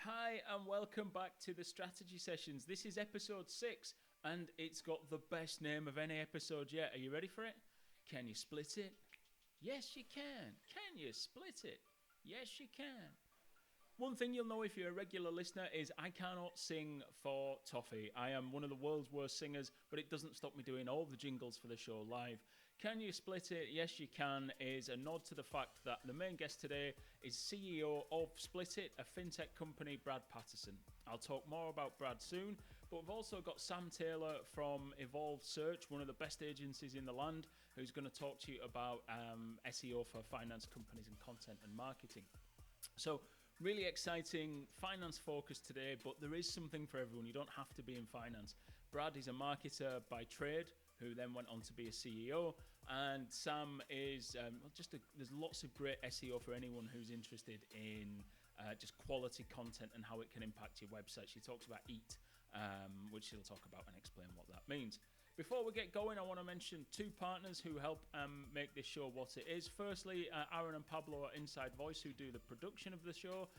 Hi and welcome back to the Strategy Sessions. This is episode 6 and it's got the best name of any episode yet. Are you ready for it? Can you split it? Yes, you can. Can you split it? Yes, you can. One thing you'll know if you're a regular listener is I cannot sing for toffee. I am one of the world's worst singers, but it doesn't stop me doing all the jingles for the show live. Can you split it? Yes, you can is a nod to the fact that the main guest today is CEO of Splitit, a fintech company, Brad Paterson. I'll talk more about Brad soon, but we've also got Sam Taylor from Evolved Search, one of the best agencies in the land, who's going to talk to you about SEO for finance companies and content and marketing. So, really exciting finance focus today, but there is something for everyone. You don't have to be in finance. Brad is a marketer by trade, who then went on to be a CEO, and Sam is there's lots of great SEO for anyone who's interested in just quality content and how it can impact your website. She talks about T.O.P.T.I.P, which she'll talk about and explain what that means. Before we get going, I want to mention two partners who help make this show what it is. Firstly, Aaron and Pablo at Inside Voice, who do the production of the show.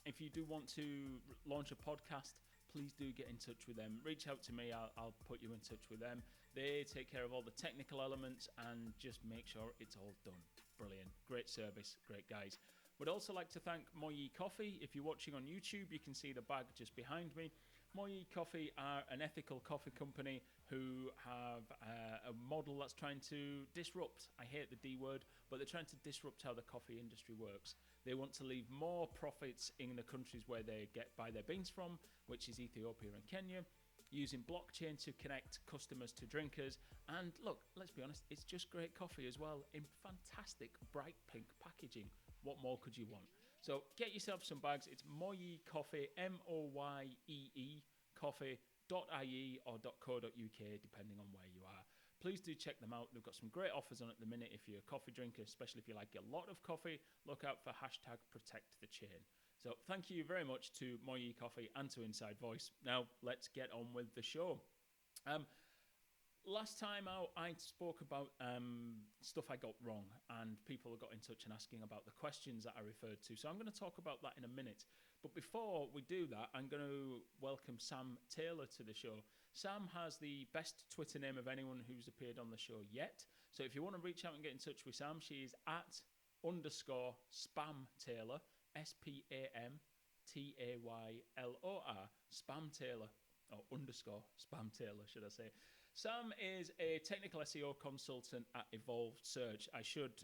If you do want to launch a podcast, please do get in touch with them. Reach out to me, I'll put you in touch with them. They take care of all the technical elements and just make sure it's all done. Brilliant. Great service, great guys. Would also like to thank Moyi Coffee. If you're watching on YouTube, you can see the bag just behind me. Moyi Coffee are an ethical coffee company who have a model that's trying to disrupt, I hate the D word, but they're trying to disrupt how the coffee industry works. They want to leave more profits in the countries where they buy their beans from, which is Ethiopia and Kenya, using blockchain to connect customers to drinkers. And look, let's be honest, it's just great coffee as well in fantastic bright pink packaging. What more could you want? So get yourself some bags. It's Moyi Coffee, Moyee coffee.ie or .co.uk, depending on where you are. Please do check them out. They've got some great offers on at the minute if you're a coffee drinker, especially if you like a lot of coffee. Look out for #ProtectTheChain. So thank you very much to Moyi Coffee and to Inside Voice. Now let's get on with the show. Last time out, I spoke about stuff I got wrong, and people got in touch and asking about the questions that I referred to. So I'm going to talk about that in a minute. But before we do that, I'm going to welcome Sam Taylor to the show. Sam has the best Twitter name of anyone who's appeared on the show yet. So if you want to reach out and get in touch with Sam, she is at _Spam Taylor, SPAMTAYLOR, Spam Taylor, or _Spam Taylor, should I say. Sam is a technical SEO consultant at Evolved Search. I should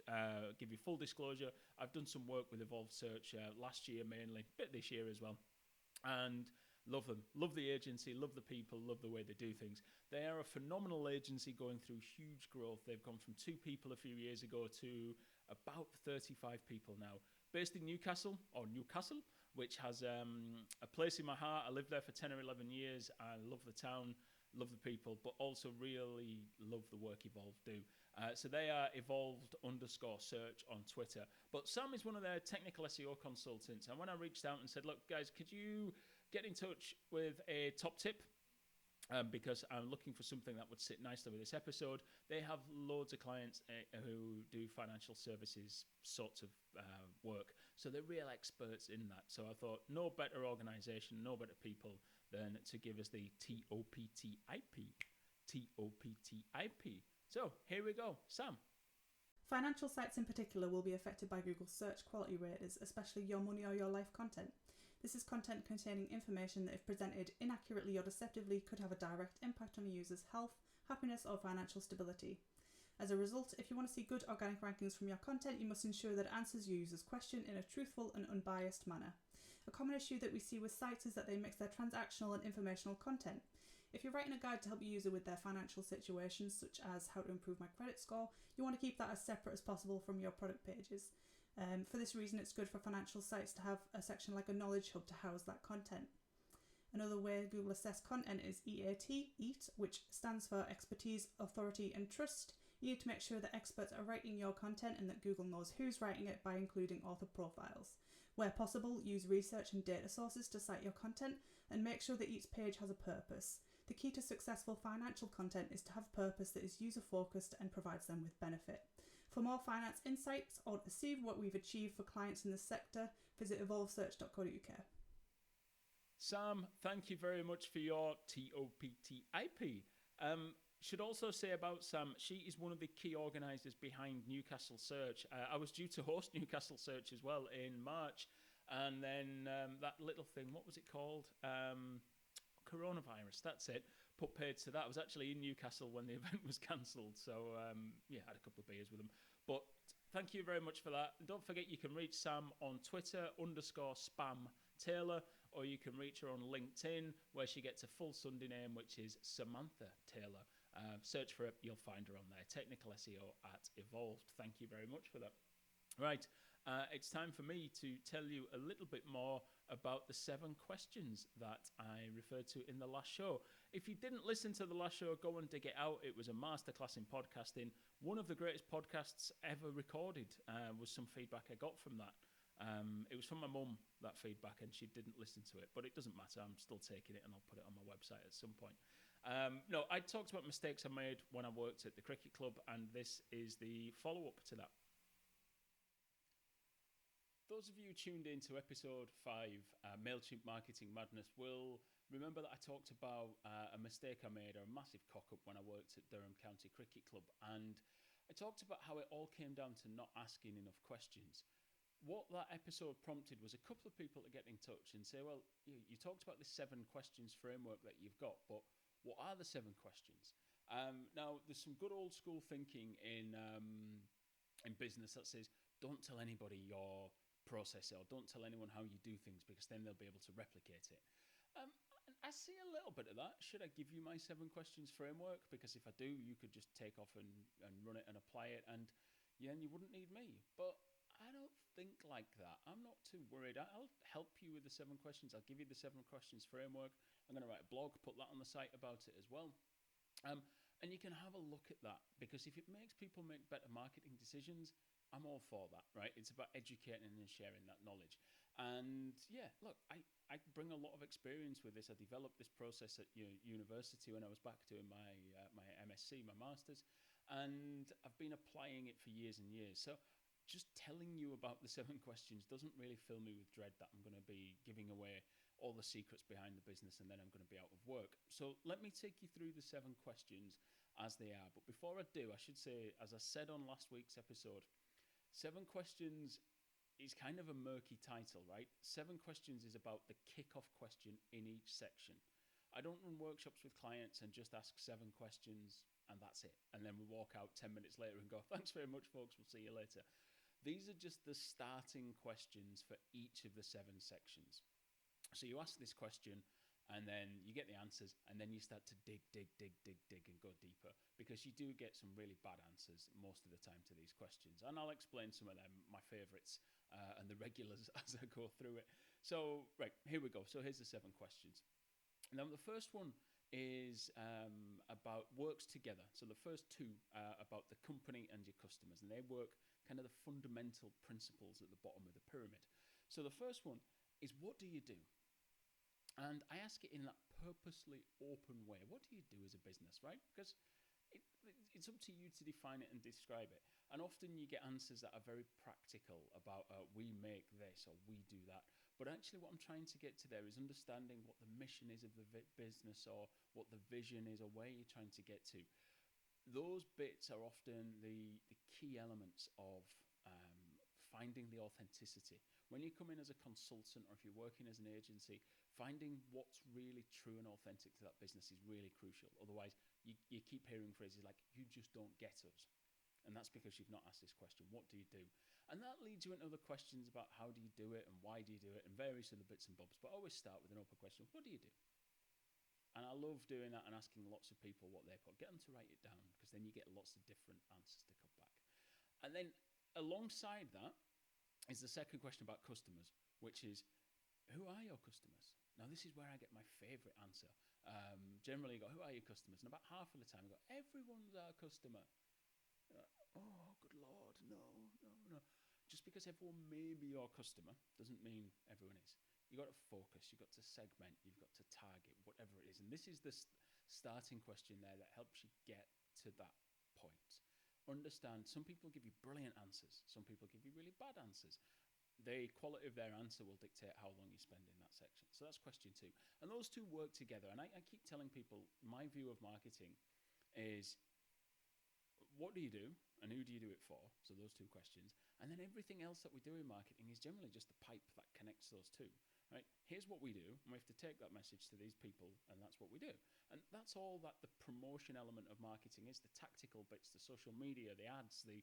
give you full disclosure. I've done some work with Evolved Search last year mainly, a bit this year as well. And love them. Love the agency, love the people, love the way they do things. They are a phenomenal agency going through huge growth. They've gone from 2 people a few years ago to about 35 people now. Based in Newcastle, which has a place in my heart. I lived there for 10 or 11 years. I love the town, love the people, but also really love the work Evolved do. So they are Evolved _search on Twitter. But Sam is one of their technical SEO consultants. And when I reached out and said, look, guys, could you get in touch with a top tip? Because I'm looking for something that would sit nicely with this episode. They have loads of clients who do financial services sorts of work. So they're real experts in that. So I thought no better organization, no better people than to give us the T.O.P.T.I.P. T.O.P.T.I.P. So here we go. Sam. Financial sites in particular will be affected by Google's search quality raters, especially your money or your life content. This is content containing information that, if presented inaccurately or deceptively, could have a direct impact on a user's health, happiness, or financial stability. As a result, if you want to see good organic rankings from your content, you must ensure that it answers your user's question in a truthful and unbiased manner. A common issue that we see with sites is that they mix their transactional and informational content. If you're writing a guide to help a user with their financial situations, such as how to improve my credit score, you want to keep that as separate as possible from your product pages. For this reason, it's good for financial sites to have a section like a knowledge hub to house that content. Another way Google assess content is EAT, which stands for expertise, authority, and trust. You need to make sure that experts are writing your content and that Google knows who's writing it by including author profiles. Where possible, use research and data sources to cite your content and make sure that each page has a purpose. The key to successful financial content is to have a purpose that is user-focused and provides them with benefit. For more finance insights or to see what we've achieved for clients in this sector, visit evolvesearch.co.uk. Sam, thank you very much for your T.O.P.T.I.P. Should also say about Sam, she is one of the key organisers behind Newcastle Search. I was due to host Newcastle Search as well in March, and then that little thing, what was it called? Coronavirus, that's it, put paid to that. I was actually in Newcastle when the event was cancelled, so yeah, had a couple of beers with them. But thank you very much for that. And don't forget, you can reach Sam on Twitter, _spam Taylor, or you can reach her on LinkedIn, where she gets a full Sunday name, which is Samantha Taylor. Search for it, you'll find her on there. Technical SEO at Evolved. Thank you very much for that. Right, it's time for me to tell you a little bit more about the 7 questions that I referred to in the last show. If you didn't listen to the last show, go and dig it out. It was a masterclass in podcasting. One of the greatest podcasts ever recorded was some feedback I got from that. It was from my mum, that feedback, and she didn't listen to it, but it doesn't matter. I'm still taking it, and I'll put it on my website at some point. No, I talked about mistakes I made when I worked at the cricket club, and this is the follow-up to that. Those of you tuned in to episode 5, MailChimp Marketing Madness, will remember that I talked about a mistake I made, or a massive cock-up, when I worked at Durham County Cricket Club, and I talked about how it all came down to not asking enough questions. What that episode prompted was a couple of people to get in touch and say, well, you talked about this 7 questions framework that you've got, but what are the 7 questions? Now, there's some good old school thinking in business that says, don't tell anybody your process, or don't tell anyone how you do things, because then they'll be able to replicate it. I see a little bit of that. Should I give you my 7 questions framework? Because if I do, you could just take off and run it and apply it, and yeah, and you wouldn't need me. But I don't think like that. I'm not too worried. I'll help you with the 7 questions. I'll give you the 7 questions framework. I'm going to write a blog, put that on the site about it as well. And you can have a look at that, because if it makes people make better marketing decisions, I'm all for that, right? It's about educating and sharing that knowledge. And yeah, look, I bring a lot of experience with this. I developed this process at university when I was back doing my MSc, my master's, and I've been applying it for years and years. So just telling you about the 7 questions doesn't really fill me with dread that I'm going to be giving away all the secrets behind the business and then I'm going to be out of work. So let me take you through the 7 questions as they are. But before I do, I should say, as I said on last week's episode, 7 questions is kind of a murky title, right? 7 questions is about the kick-off question in each section. I don't run workshops with clients and just ask 7 questions and that's it. And then we walk out 10 minutes later and go, thanks very much, folks. We'll see you later. These are just the starting questions for each of the 7 sections. So you ask this question and then you get the answers and then you start to dig and go deeper, because you do get some really bad answers most of the time to these questions. And I'll explain some of them, my favorites and the regulars, as I go through it. So, right, here we go. So here's the 7 questions. Now, the first one is about works together. So the first 2 are about the company and your customers, and they work kind of the fundamental principles at the bottom of the pyramid. So the first one is, what do you do? And I ask it in that purposely open way. What do you do as a business, right? Because it's up to you to define it and describe it. And often you get answers that are very practical about we make this or we do that. But actually what I'm trying to get to there is understanding what the mission is of the business, or what the vision is, or where you're trying to get to. Those bits are often the key elements of finding the authenticity. When you come in as a consultant, or if you're working as an agency, finding what's really true and authentic to that business is really crucial. Otherwise, you keep hearing phrases like, you just don't get us. And that's because you've not asked this question, what do you do? And that leads you into other questions about how do you do it and why do you do it and various other bits and bobs. But I always start with an open question, what do you do? And I love doing that and asking lots of people what they put. Get them to write it down, because then you get lots of different answers to come back. And then alongside that is the second question about customers, which is, who are your customers? Now, this is where I get my favourite answer. Generally, you go, who are your customers? And about half of the time, I go, everyone's our customer. Oh, good Lord, no. Just because everyone may be your customer doesn't mean everyone is. You've got to focus, you've got to segment, you've got to target, whatever it is. And this is the starting question there that helps you get to that point. Understand, some people give you brilliant answers. Some people give you really bad answers. the quality of their answer will dictate how long you spend in that section. So that's question 2. And those two work together. And I keep telling people my view of marketing is, what do you do and who do you do it for? So those two questions. And then everything else that we do in marketing is generally just the pipe that connects those two. Right? Here's what we do, and we have to take that message to these people, and that's what we do. And that's all that the promotion element of marketing is, the tactical bits, the social media, the ads, the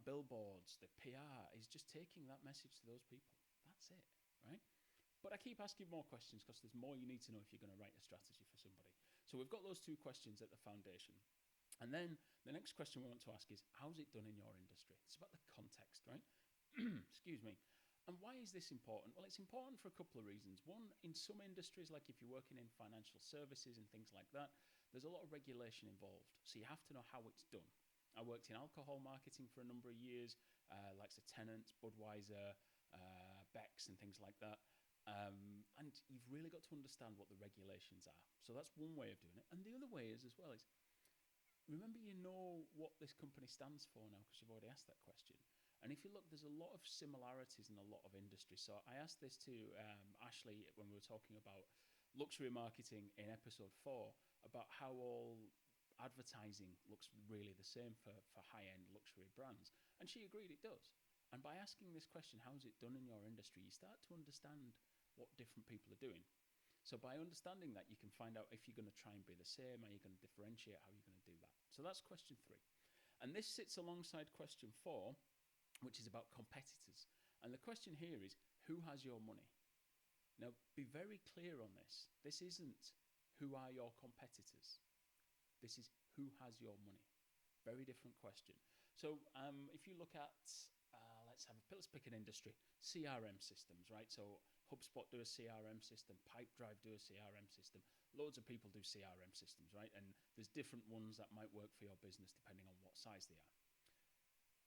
billboards, the PR, is just taking that message to those people. That's it, right? But I keep asking more questions because there's more you need to know if you're going to write a strategy for somebody. So we've got those two questions at the foundation. And then the next question we want to ask is, how's it done in your industry? It's about the context, right? Excuse me. And why is this important? Well, it's important for a couple of reasons. One, in some industries, like if you're working in financial services and things like that, there's a lot of regulation involved. So you have to know how it's done. I worked in alcohol marketing for a number of years, like the Tennent's, Budweiser, Beck's and things like that. And you've really got to understand what the regulations are. So that's one way of doing it. And the other way is as well is, remember you know what this company stands for now because you've already asked that question. And if you look, there's a lot of similarities in a lot of industries. So I asked this to Ashley when we were talking about luxury marketing in episode 4, about how all advertising looks really the same for high-end luxury brands. And she agreed it does. And by asking this question, how is it done in your industry, you start to understand what different people are doing. So by understanding that, you can find out if you're going to try and be the same, are you going to differentiate, how you're going to do that. So that's question 3. And this sits alongside question 4, which is about competitors. And the question here is, who has your money? Now, be very clear on this. This isn't who are your competitors. This is who has your money. Very different question. So if you look at, let's pick an industry, CRM systems, right? So HubSpot do a CRM system, Pipedrive do a CRM system. Loads of people do CRM systems, right? And there's different ones that might work for your business depending on what size they are.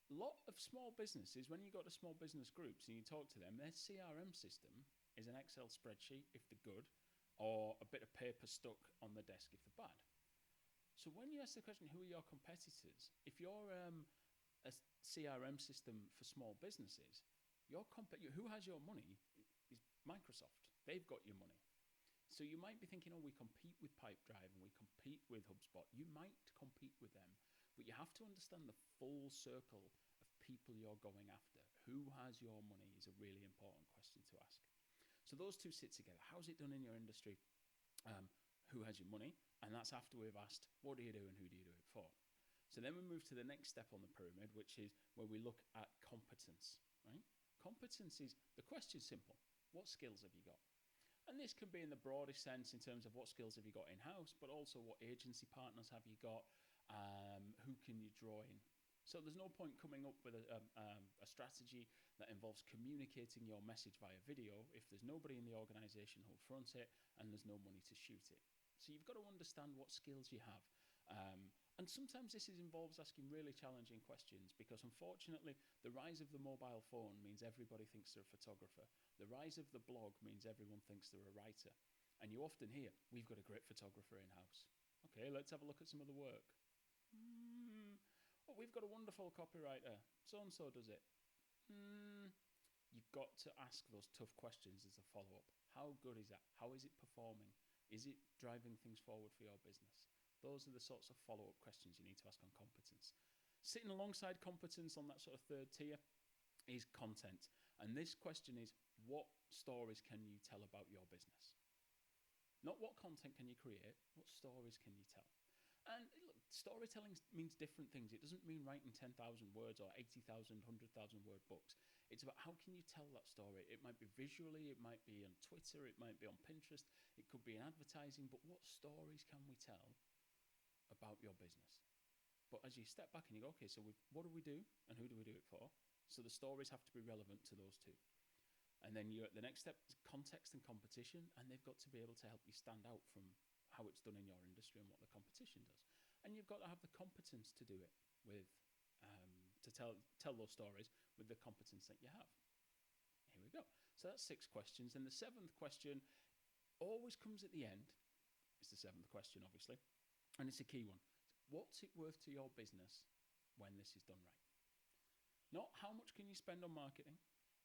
A lot of small businesses, when you go to small business groups and you talk to them, their CRM system is an Excel spreadsheet if they're good, or a bit of paper stuck on the desk if they're bad. So when you ask the question, who are your competitors? If you're a CRM system for small businesses, who has your money is Microsoft. They've got your money. So you might be thinking, oh, we compete with Pipedrive and we compete with HubSpot. You might compete with them. But you have to understand the full circle of people you're going after. Who has your money is a really important question to ask. So those two sit together. How's it done in your industry? Who has your money? And that's after we've asked, what do you do and who do you do it for? So then we move to the next step on the pyramid, which is where we look at competence, right? Competence is, the question's simple. What skills have you got? And this can be in the broadest sense in terms of what skills have you got in-house, but also what agency partners have you got? Who can you draw in? So there's no point coming up with a strategy that involves communicating your message via video if there's nobody in the organization who'll front it and there's no money to shoot it. So you've got to understand what skills you have. And sometimes this involves asking really challenging questions because unfortunately the rise of the mobile phone means everybody thinks they're a photographer. The rise of the blog means everyone thinks they're a writer. And you often hear, we've got a great photographer in-house. Okay, let's have a look at some of the work. Oh, we've got a wonderful copywriter. So-and-so does it. You've got to ask those tough questions as a follow-up. How good is that? How is it performing? Is it driving things forward for your business? Those are the sorts of follow-up questions you need to ask on competence. Sitting alongside competence on that sort of third tier is content. And this question is, what stories can you tell about your business? Not what content can you create, what stories can you tell? And look, storytelling means different things. It doesn't mean writing 10,000 words or 80,000, 100,000 word books. It's about how can you tell that story. It might be visually, it might be on Twitter, it might be on Pinterest, it could be in advertising, but what stories can we tell about your business? But as you step back and you go, okay, so what do we do and who do we do it for? So the stories have to be relevant to those two. And then the next step is context and competition, and they've got to be able to help you stand out from how it's done in your industry and what the competition does. And you've got to have the competence to do it with, to tell those stories with the competence that you have. Here we go. So that's 6 questions. And the 7th question always comes at the end. It's the 7th question, obviously. And it's a key one. What's it worth to your business when this is done right? Not how much can you spend on marketing,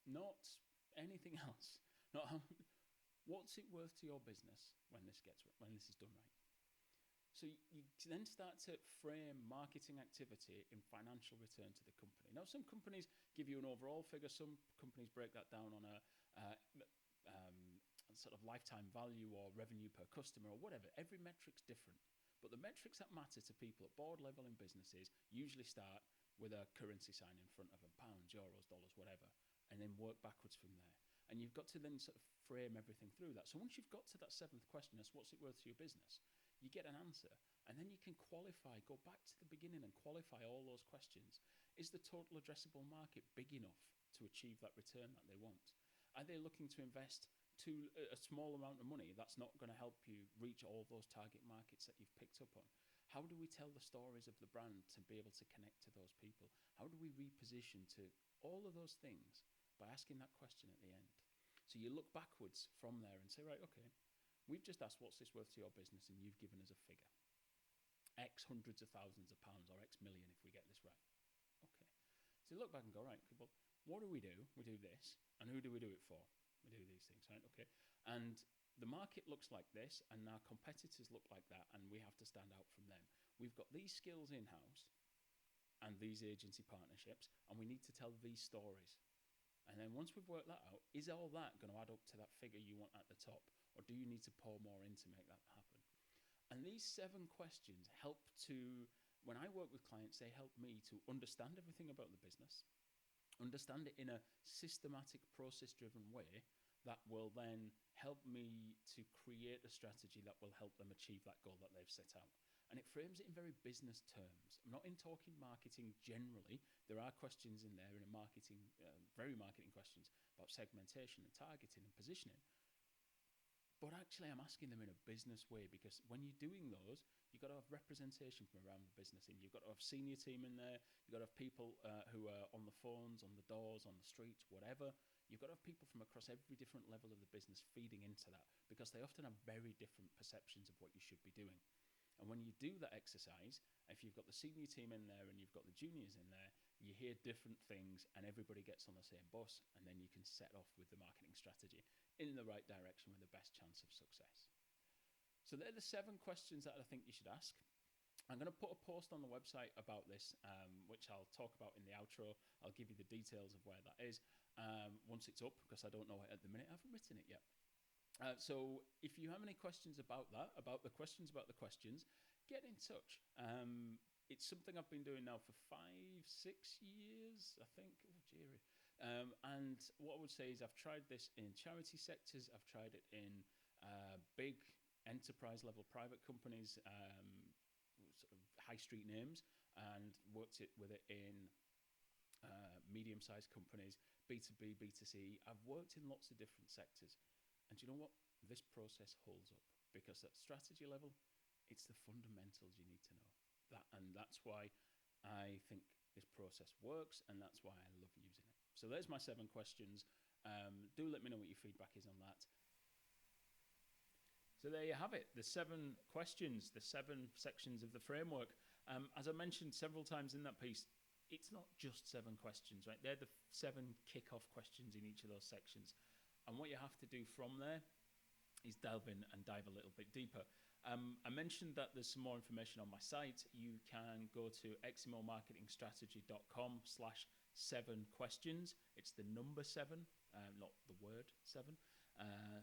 not anything else, not how, what's it worth to your business when this is done right. So you then start to frame marketing activity in financial return to the company. Now, some companies give you an overall figure. Some companies break that down on a sort of lifetime value or revenue per customer or whatever. Every metric's different. But the metrics that matter to people at board level in businesses usually start with a currency sign in front of them, pounds, euros, dollars, whatever, and then work backwards from there. And you've got to then sort of frame everything through that. So once you've got to that seventh question, as what's it worth to your business, you get an answer, and then you can qualify, go back to the beginning and qualify all those questions. Is the total addressable market big enough to achieve that return that they want? Are they looking to invest a small amount of money that's not going to help you reach all those target markets that you've picked up on? How do we tell the stories of the brand to be able to connect to those people? How do we reposition to all of those things by asking that question at the end? So you look backwards from there and say, right, okay, we've just asked what's this worth to your business, and you've given us a figure. X hundreds of thousands of pounds or X million if we get this right. Okay. So you look back and go, right, well, what do? We do this, and who do we do it for? We do these things, right? Okay. And the market looks like this, and our competitors look like that, and we have to stand out from them. We've got these skills in-house and these agency partnerships, and we need to tell these stories. And then once we've worked that out, is all that going to add up to that figure you want at the top? Or do you need to pour more in to make that happen? And these 7 questions help to, when I work with clients, they help me to understand everything about the business, understand it in a systematic, process-driven way that will then help me to create a strategy that will help them achieve that goal that they've set out. And it frames it in very business terms. I'm not in talking marketing generally. There are questions in there in a marketing, very marketing questions about segmentation and targeting and positioning. But actually, I'm asking them in a business way, because when you're doing those, you've got to have representation from around the business. And you've got to have senior team in there. You've got to have people who are on the phones, on the doors, on the streets, whatever. You've got to have people from across every different level of the business feeding into that, because they often have very different perceptions of what you should be doing. And when you do that exercise, if you've got the senior team in there and you've got the juniors in there, you hear different things and everybody gets on the same bus, and then you can set off with the marketing strategy in the right direction with the best chance of success. So they're the 7 questions that I think you should ask. I'm going to put a post on the website about this, which I'll talk about in the outro. I'll give you the details of where that is once it's up, because I don't know it at the minute. I haven't written it yet. So if you have any questions about that, about the questions, get in touch. It's something I've been doing now for 5-6 years, I think. And what I would say is I've tried this in charity sectors. I've tried it in big enterprise level private companies, sort of high street names, and worked with it in medium-sized companies, B2B, B2C. I've worked in lots of different sectors. And do you know what? This process holds up, because at strategy level, it's the fundamentals you need to know. And that's why I think this process works, and that's why I love using it. So there's my 7 questions. Do let me know what your feedback is on that. So there you have it, the 7 questions, the 7 sections of the framework. As I mentioned several times in that piece, it's not just 7 questions, right? They're the 7 kick-off questions in each of those sections. And what you have to do from there is delve in and dive a little bit deeper. I mentioned that there's some more information on my site. You can go to eximomarketingstrategy.com/7questions. It's the number 7, not the word 7.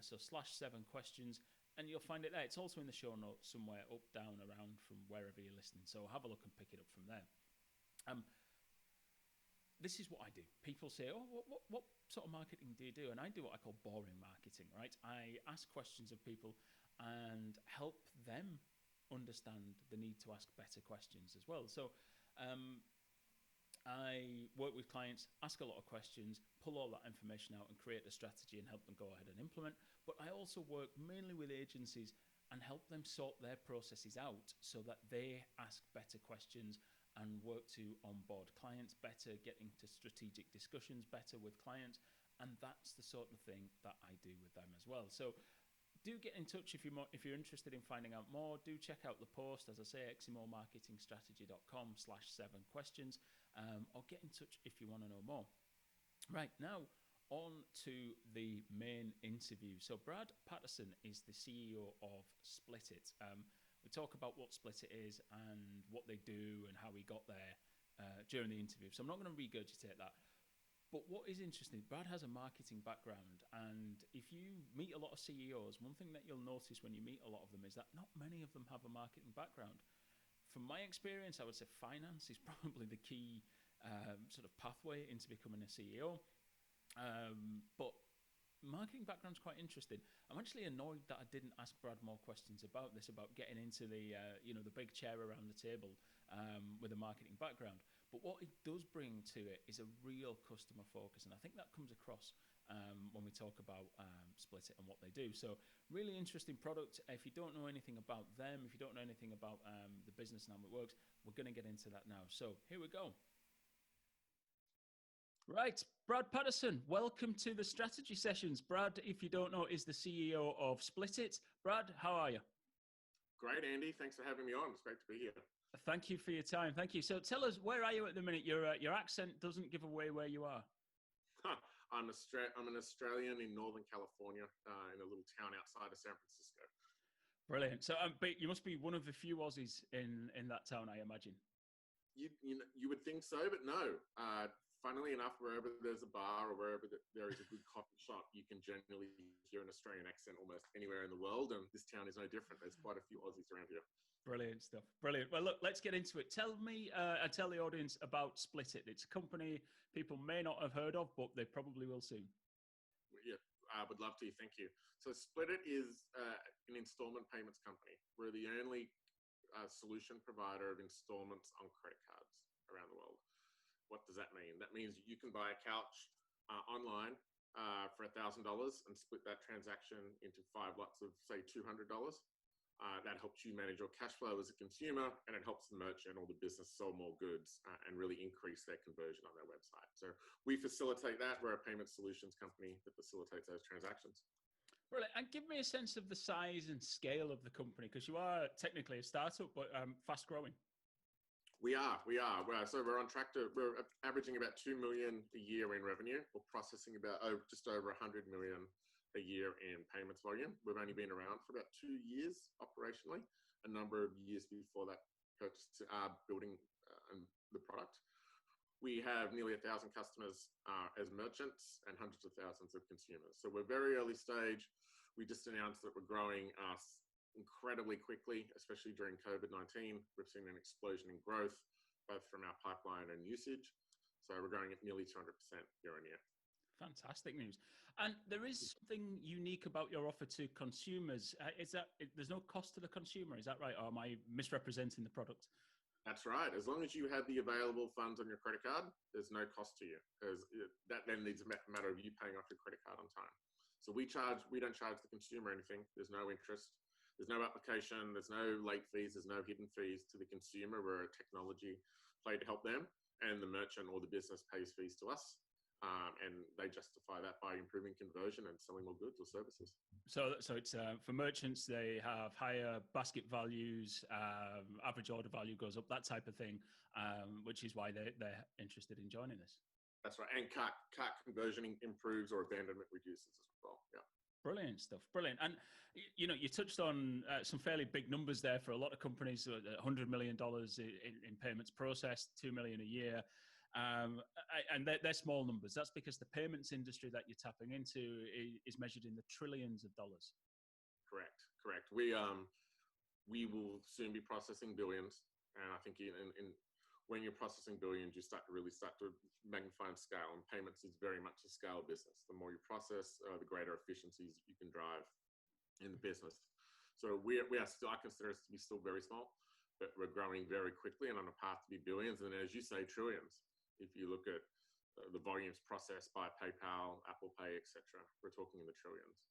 So /7 questions, and you'll find it there. It's also in the show notes somewhere, up, down, around, from wherever you're listening. So have a look and pick it up from there. This is what I do. People say, oh, what sort of marketing do you do? And I do what I call boring marketing, right? I ask questions of people and help them understand the need to ask better questions as well. So I work with clients, ask a lot of questions, pull all that information out and create a strategy and help them go ahead and implement. But I also work mainly with agencies and help them sort their processes out so that they ask better questions and work to onboard clients better, get into strategic discussions better with clients. And that's the sort of thing that I do with them as well. So do get in touch if you're interested in finding out more. Do check out the post, as I say, eximomarketingstrategy.com/7questions. or get in touch if you want to know more. Right, now on to the main interview. So Brad Patterson is the CEO of Splitit. We talk about what Splitit is and what they do and how we got there during the interview. So I'm not going to regurgitate that. But what is interesting, Brad has a marketing background, and if you meet a lot of CEOs, one thing that you'll notice when you meet a lot of them is that not many of them have a marketing background. From my experience, I would say finance is probably the key sort of pathway into becoming a CEO. But marketing background's quite interesting. I'm actually annoyed that I didn't ask Brad more questions about this, about getting into the the big chair around the table with a marketing background. But what it does bring to it is a real customer focus, and I think that comes across when we talk about Splitit and what they do. So really interesting product. If you don't know anything about them, if you don't know anything about the business and how it works, we're going to get into that now. So here we go. Right, Brad Patterson, welcome to the strategy sessions. Brad, if you don't know, is the CEO of Splitit. Brad, how are you? Great, Andy. Thanks for having me on. It's great to be here. Thank you for your time. Thank you. So tell us, where are you at the minute? Your accent doesn't give away where you are. I'm an Australian in Northern California, in a little town outside of San Francisco. Brilliant. So but you must be one of the few Aussies in that town, I imagine. You would think so, but no. Funnily enough, wherever there's a bar or wherever there is a good coffee shop, you can generally hear an Australian accent almost anywhere in the world, and this town is no different. There's quite a few Aussies around here. Brilliant stuff. Brilliant. Well, look, let's get into it. Tell me and tell the audience about Splitit. It's a company people may not have heard of, but they probably will soon. Yeah, I would love to. Thank you. So Splitit is an installment payments company. We're the only solution provider of installments on credit cards around the world. What does that mean? That means you can buy a couch online for $1,000 and split that transaction into 5 lots of, say, $200. That helps you manage your cash flow as a consumer, and it helps the merchant or the business sell more goods and really increase their conversion on their website. So we facilitate that. We're a payment solutions company that facilitates those transactions. Brilliant. And give me a sense of the size and scale of the company, because you are technically a startup, but fast growing. We are. So we're on track we're averaging about 2 million a year in revenue. We're processing about just over 100 million a year in payments volume. We've only been around for about 2 years operationally, a number of years before that building the product. We have nearly 1,000 customers as merchants and hundreds of thousands of consumers. So we're very early stage. We just announced that we're growing incredibly quickly, especially during COVID-19. We've seen an explosion in growth, both from our pipeline and usage. So we're growing at nearly 200% year on year. Fantastic news. And there is something unique about your offer to consumers. Is that there's no cost to the consumer? Is that right? Or am I misrepresenting the product? That's right. As long as you have the available funds on your credit card, there's no cost to you, because that then needs a matter of you paying off your credit card on time. So we don't charge the consumer anything. There's no interest. There's no application, there's no late fees, there's no hidden fees to the consumer. We're a technology play to help them, and the merchant or the business pays fees to us. And they justify that by improving conversion and selling more goods or services. So it's for merchants, they have higher basket values, average order value goes up, that type of thing, which is why they're interested in joining this. That's right. And cart conversion improves or abandonment reduces as well. Yeah. Brilliant stuff. Brilliant. And, you touched on some fairly big numbers there for a lot of companies, $100 million in payments processed, 2 million a year. And they're small numbers. That's because the payments industry that you're tapping into is measured in the trillions of dollars. Correct. We will soon be processing billions. And I think when you're processing billions, you start to magnify and scale. And payments is very much a scale business. The more you process, the greater efficiencies you can drive in the business. So we are still, I consider us to be still very small, but we're growing very quickly and on a path to be billions. And as you say, trillions. If you look at the volumes processed by PayPal, Apple Pay, etc., we're talking in the trillions.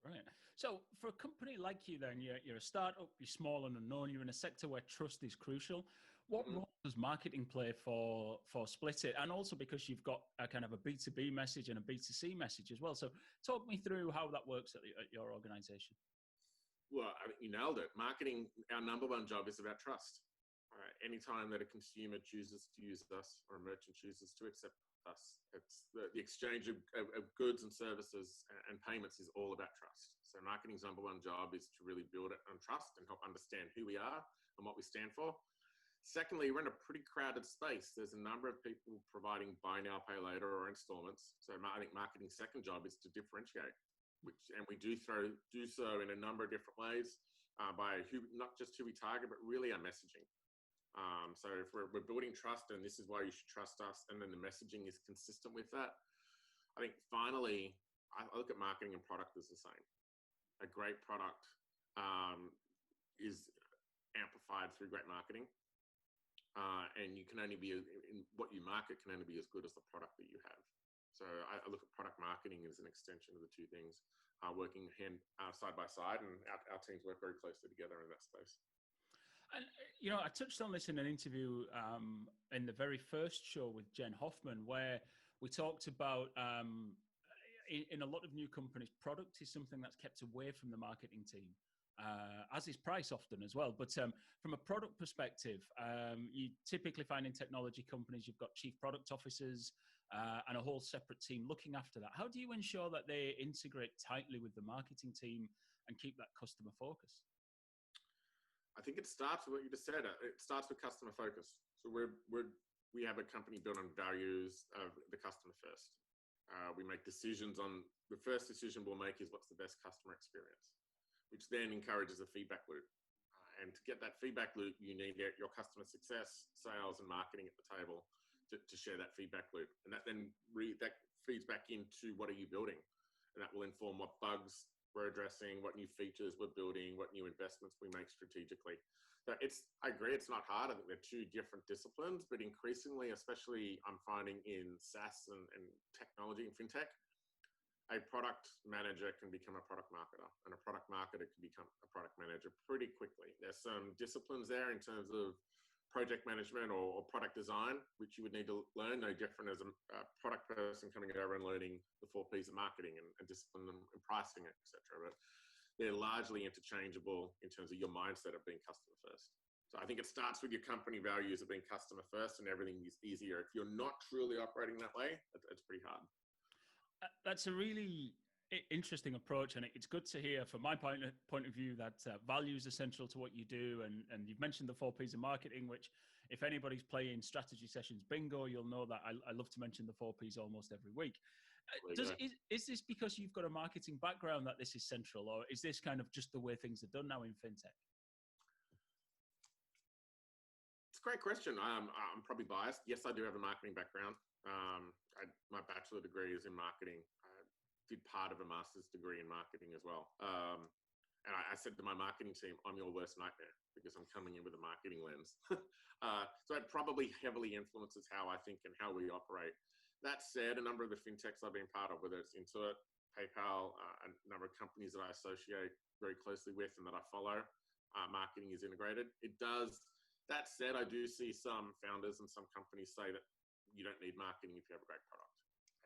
Right. So for a company like you, then you're a startup, you're small and unknown, you're in a sector where trust is crucial. What role does marketing play for Splitit? And also because you've got a kind of a B2B message and a B2C message as well. So talk me through how that works at your organization. Well, you nailed it. Marketing, our number one job is about trust. Anytime that a consumer chooses to use us or a merchant chooses to accept us, it's the exchange of goods and services and payments is all about trust. So marketing's number one job is to really build it on trust and help understand who we are and what we stand for. Secondly, we're in a pretty crowded space. There's a number of people providing buy now, pay later or installments. So I think marketing's second job is to differentiate, and we do so in a number of different ways by not just who we target, but really our messaging. So if we're building trust, and this is why you should trust us, and then the messaging is consistent with that, I think finally, I look at marketing and product as the same. A great product is amplified through great marketing, and you can only be in what you market can only be as good as the product that you have. So I look at product marketing as an extension of the two things, working side by side, and our teams work very closely together in that space. And, I touched on this in an interview in the very first show with Jen Hoffman, where we talked about in a lot of new companies, product is something that's kept away from the marketing team, as is price often as well. But from a product perspective, you typically find in technology companies, you've got chief product officers and a whole separate team looking after that. How do you ensure that they integrate tightly with the marketing team and keep that customer focus? I think it starts with what you just said. It starts with customer focus. So we have a company built on values of the customer first. We make decisions on the first decision we'll make is what's the best customer experience, which then encourages a feedback loop. And to get that feedback loop, you need your customer success, sales, and marketing at the table to share that feedback loop. And that then that feeds back into what are you building, and that will inform what bugs we're addressing, what new features we're building, what new investments we make strategically. So I agree, it's not hard. I think they're two different disciplines, but increasingly, especially I'm finding in SaaS and technology and fintech, a product manager can become a product marketer, and a product marketer can become a product manager pretty quickly. There's some disciplines there in terms of project management or product design, which you would need to learn, no different as a product person coming over and learning the 4 Ps of marketing and discipline and pricing, etc. But they're largely interchangeable in terms of your mindset of being customer first. So I think it starts with your company values of being customer first, and everything is easier. If you're not truly operating that way, it's pretty hard. That's a really interesting approach, and it's good to hear from my point of view that value is essential to what you do. And you've mentioned the 4 Ps of marketing, which if anybody's playing strategy sessions bingo, you'll know that I love to mention the 4 Ps almost every week. Is this because you've got a marketing background that this is central, or is this kind of just the way things are done now in fintech? It's a great question. I'm probably biased. Yes, I do have a marketing background. My bachelor degree is in marketing. Did part of a master's degree in marketing as well. And I said to my marketing team, I'm your worst nightmare because I'm coming in with a marketing lens. So it probably heavily influences how I think and how we operate. That said, a number of the fintechs I've been part of, whether it's T.O.P.T.I.P, PayPal, a number of companies that I associate very closely with and that I follow, marketing is integrated. That said, I do see some founders and some companies say that you don't need marketing if you have a great product.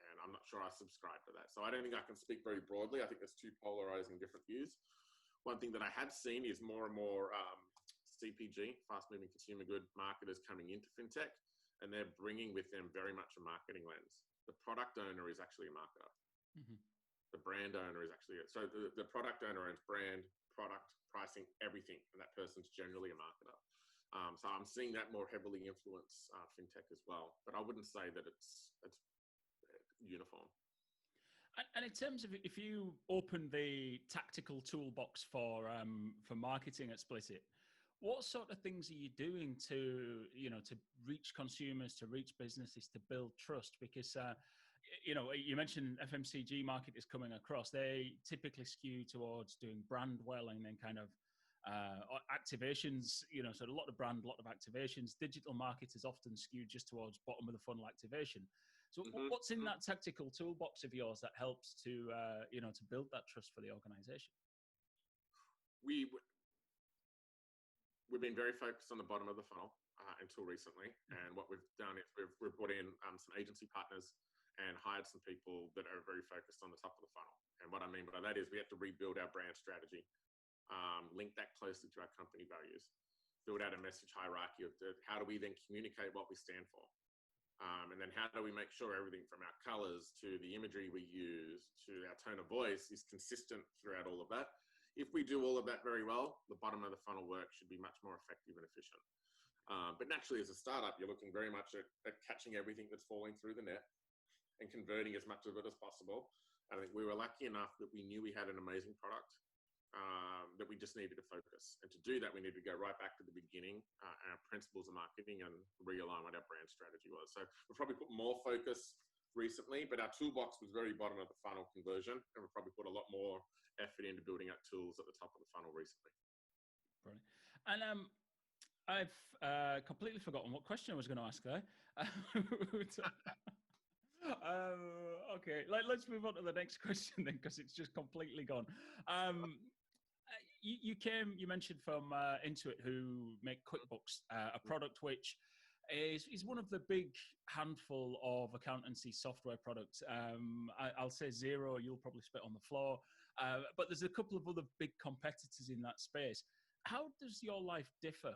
And I'm not sure I subscribe to that. So I don't think I can speak very broadly. I think there's two polarizing different views. One thing that I have seen is more and more CPG, fast-moving consumer good marketers coming into fintech, and they're bringing with them very much a marketing lens. The product owner is actually a marketer. Mm-hmm. The brand owner is actually so the product owner owns brand, product, pricing, everything, and that person's generally a marketer. So I'm seeing that more heavily influence fintech as well, but I wouldn't say that it's uniform. And in terms of if you open the tactical toolbox for marketing at Splitit, what sort of things are you doing to reach consumers, to reach businesses, to build trust? Because you mentioned FMCG market is coming across. They typically skew towards doing brand well and then kind of activations, so a lot of brand, a lot of activations. Digital market is often skewed just towards bottom of the funnel activation. So what's in that tactical toolbox of yours that helps to build that trust for the organization? We've been very focused on the bottom of the funnel until recently. And what we've done is we've brought in some agency partners and hired some people that are very focused on the top of the funnel. And what I mean by that is we have to rebuild our brand strategy, link that closely to our company values. build out a message hierarchy of how do we then communicate what we stand for. And then how do we make sure everything from our colors to the imagery we use to our tone of voice is consistent throughout all of that. If we do all of that very well, the bottom of the funnel work should be much more effective and efficient. But naturally, as a startup, you're looking very much at catching everything that's falling through the net and converting as much of it as possible. I think we were lucky enough that we knew we had an amazing product, that we just needed to focus. And to do that, we needed to go right back to the beginning, our principles of marketing, and realign what our brand strategy was. So we've probably put more focus recently, but our toolbox was very bottom of the funnel conversion, and we've probably put a lot more effort into building out tools at the top of the funnel recently. Brilliant. And I've completely forgotten what question I was going to ask there. Okay, let's move on to the next question then, because it's just completely gone. You mentioned from Intuit, who make QuickBooks, a product which is one of the big handful of accountancy software products. I'll say Xero, you'll probably spit on the floor, but there's a couple of other big competitors in that space. How does your life differ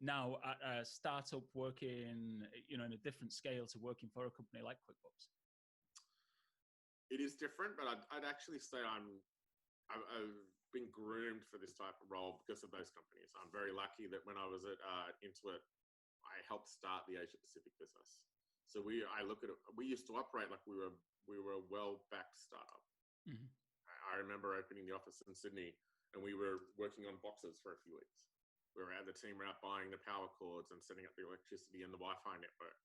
now at a startup working, in a different scale to working for a company like QuickBooks? It is different, but I'd actually say I've been groomed for this type of role because of those companies. I'm very lucky that when I was at Intuit, I helped start the Asia Pacific business. So we used to operate like we were a well-backed startup. Mm-hmm. I remember opening the office in Sydney, and we were working on boxes for a few weeks. The team were out buying the power cords and setting up the electricity and the Wi-Fi network.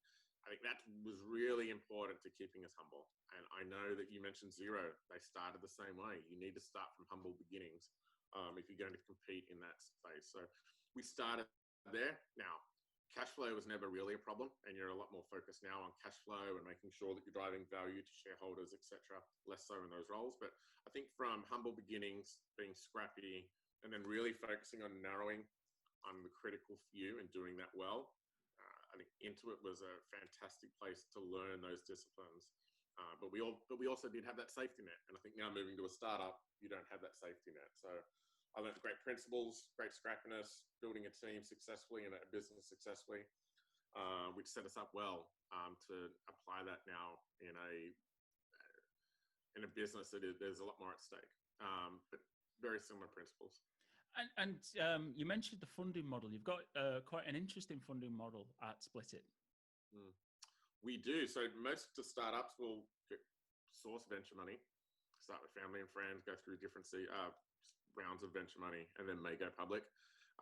I think that was really important to keeping us humble. And I know that you mentioned Xero. They started the same way. You need to start from humble beginnings if you're going to compete in that space. So we started there. Now, cash flow was never really a problem, and you're a lot more focused now on cash flow and making sure that you're driving value to shareholders, etc. Less so in those roles. But I think from humble beginnings, being scrappy, and then really focusing on narrowing on the critical few and doing that well, I think Intuit was a fantastic place to learn those disciplines. But we also did have that safety net. And I think now moving to a startup, you don't have that safety net. So I learned great principles, great scrappiness, building a team successfully and a business successfully, which set us up well to apply that now in a business that there's a lot more at stake, but very similar principles. And you mentioned the funding model. You've got quite an interesting funding model at Splitit. We do. So most of the startups will source venture money, start with family and friends, go through different rounds of venture money, and then may go public.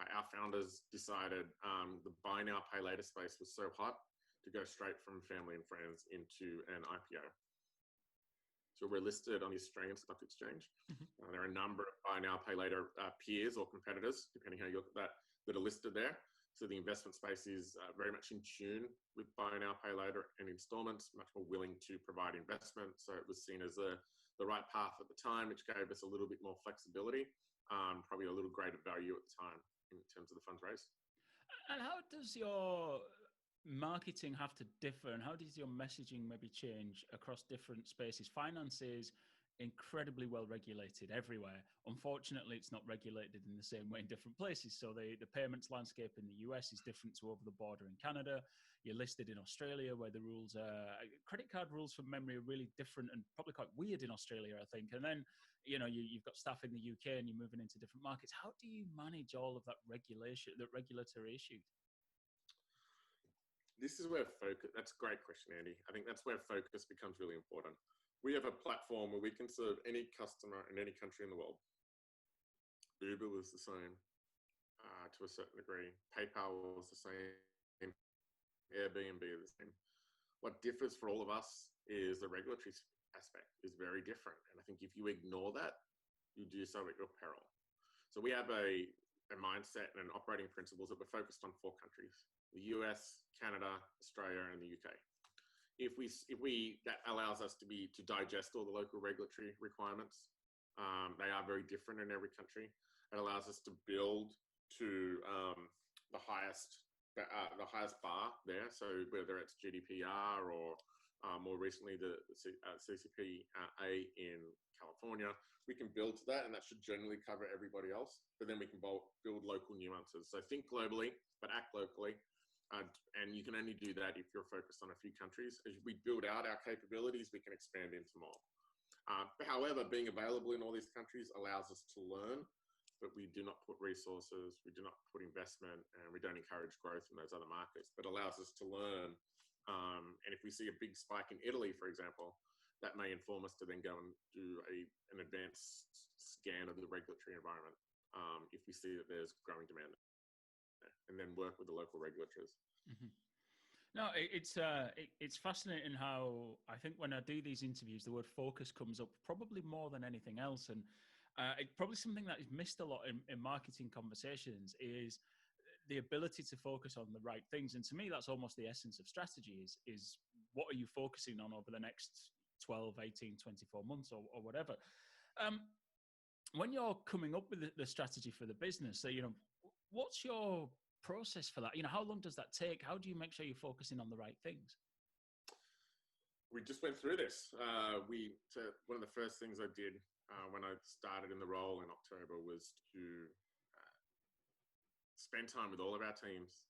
Our founders decided the buy now, pay later space was so hot to go straight from family and friends into an IPO. So we're listed on the Australian Stock Exchange. Mm-hmm. There are a number of buy now, pay later peers or competitors, depending how you look at that are listed there. So the investment space is very much in tune with buy now, pay later and installments, much more willing to provide investment. So it was seen as the right path at the time, which gave us a little bit more flexibility, probably a little greater value at the time in terms of the funds raised. And how does your marketing have to differ, and how does your messaging maybe change across different spaces? Finance is incredibly well regulated everywhere. Unfortunately, it's not regulated in the same way in different places. So the payments landscape in the US is different to over the border in Canada. You're listed in Australia, where the rules are credit card rules from memory are really different and probably quite weird in Australia, I think. And then you've got staff in the UK and you're moving into different markets. How do you manage all of that regulation, that regulatory issue? This is where focus, that's a great question, Andy. I think that's where focus becomes really important. We have a platform where we can serve any customer in any country in the world. Uber was the same to a certain degree. PayPal was the same. Airbnb is the same. What differs for all of us is the regulatory aspect is very different. And I think if you ignore that, you do so at your peril. So we have a mindset and operating principles that we're focused on 4 countries: the US, Canada, Australia, and the UK. If we that allows us to digest all the local regulatory requirements. They are very different in every country. It allows us to build to the highest bar there. So whether it's GDPR or more recently the CCPA in California. We can build to that, and that should generally cover everybody else. But then we can build local nuances. So think globally, but act locally. And you can only do that if you're focused on a few countries. As we build out our capabilities, we can expand into more. However, being available in all these countries allows us to learn, but we do not put resources, we do not put investment, and we don't encourage growth in those other markets, but allows us to learn. And if we see a big spike in Italy, for example, that may inform us to then go and do an advanced scan of the regulatory environment if we see that there's growing demand, and then work with the local regulators. Mm-hmm. No, it's fascinating how I think when I do these interviews, the word focus comes up probably more than anything else. And it's probably something that is missed a lot in marketing conversations is the ability to focus on the right things. And to me, that's almost the essence of strategy is what are you focusing on over the next 12, 18, 24 months or whatever. When you're coming up with the strategy for the business, so, what's your process for that? How long does that take? How do you make sure you're focusing on the right things? We just went through this. One of the first things I did when I started in the role in October was to spend time with all of our teams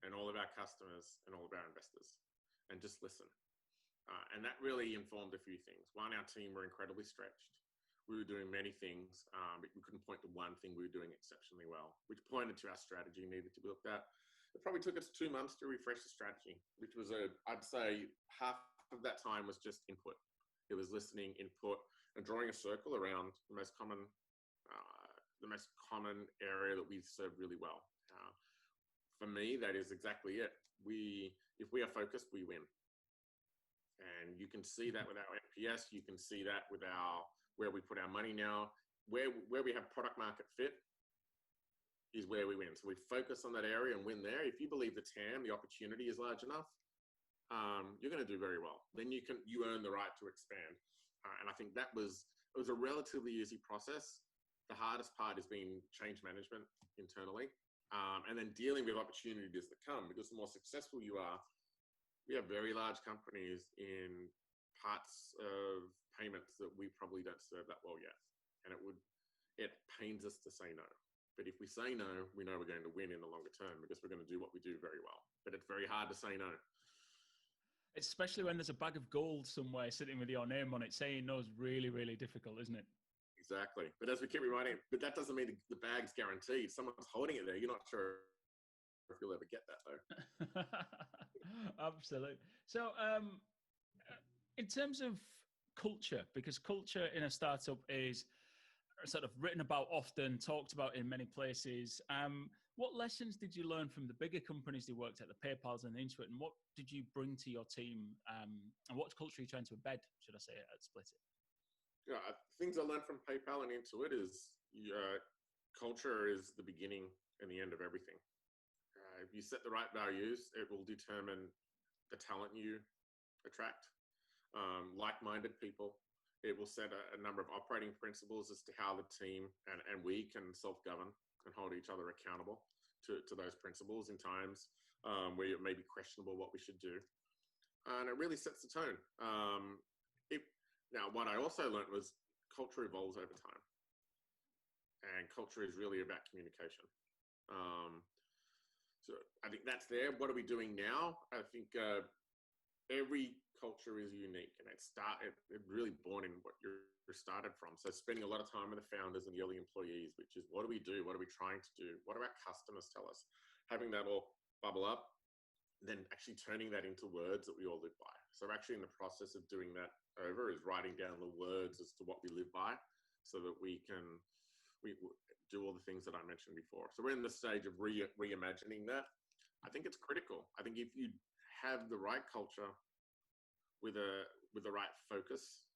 and all of our customers and all of our investors and just listen. And that really informed a few things. One, our team were incredibly stretched. We were doing many things, but we couldn't point to one thing we were doing exceptionally well, which pointed to our strategy needed to be looked at. It probably took us 2 months to refresh the strategy, which was I'd say half of that time was just input. It was listening, input, and drawing a circle around the most common area that we serve really well. For me, that is exactly it. If we are focused, we win. And you can see that with our NPS. You can see that with where we put our money now. Where we have product market fit is where we win. So we focus on that area and win there. If you believe the TAM, the opportunity is large enough, you're going to do very well. Then you earn the right to expand. And I think it was a relatively easy process. The hardest part is being change management internally, and then dealing with opportunities that come, because the more successful you are, we have very large companies in parts of payments that we probably don't serve that well yet. And it pains us to say no. But if we say no, we know we're going to win in the longer term because we're going to do what we do very well. But it's very hard to say no. Especially when there's a bag of gold somewhere sitting with your name on it. Saying no is really, really difficult, isn't it? Exactly. But as we keep reminding, but that doesn't mean the bag's guaranteed. Someone's holding it there. You're not sure if you'll ever get that, though. Absolutely. So in terms of culture, because culture in a startup is sort of written about often, talked about in many places. What lessons did you learn from the bigger companies you worked at, the PayPals and Intuit, and what did you bring to your team? And what culture are you trying to embed, should I say, at Splitit? Yeah, things I learned from PayPal and Intuit is culture is the beginning and the end of everything. If you set the right values, it will determine the talent you attract, like-minded people. It will set a number of operating principles as to how the team and we can self-govern and hold each other accountable to those principles in times where it may be questionable what we should do. And it really sets the tone. Now, what I also learned was culture evolves over time. And culture is really about communication. So I think that's there. What are we doing now? I think every culture is unique, and it's really born in what you're started from. So spending a lot of time with the founders and the early employees, which is what do we do? What are we trying to do? What do our customers tell us? Having that all bubble up, then actually turning that into words that we all live by. So we're actually in the process of doing that over, is writing down the words as to what we live by so that we do all the things that I mentioned before. So we're in the stage of reimagining that. I think it's critical. I think if you have the right culture with the right focus,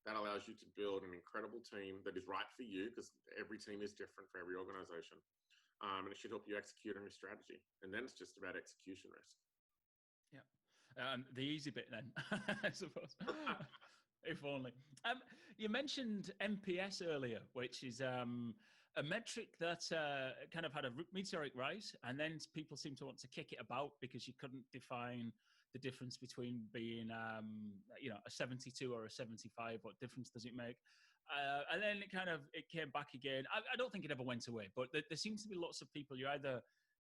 that allows you to build an incredible team that is right for you, because every team is different for every organization. And it should help you execute on your strategy. And then it's just about execution risk. Yeah. The easy bit then, I suppose. If only. You mentioned NPS earlier, which is a metric that kind of had a meteoric rise, and then people seem to want to kick it about because you couldn't define the difference between being, a 72 or a 75. What difference does it make? And then it came back again. I don't think it ever went away, but there seems to be lots of people. You're either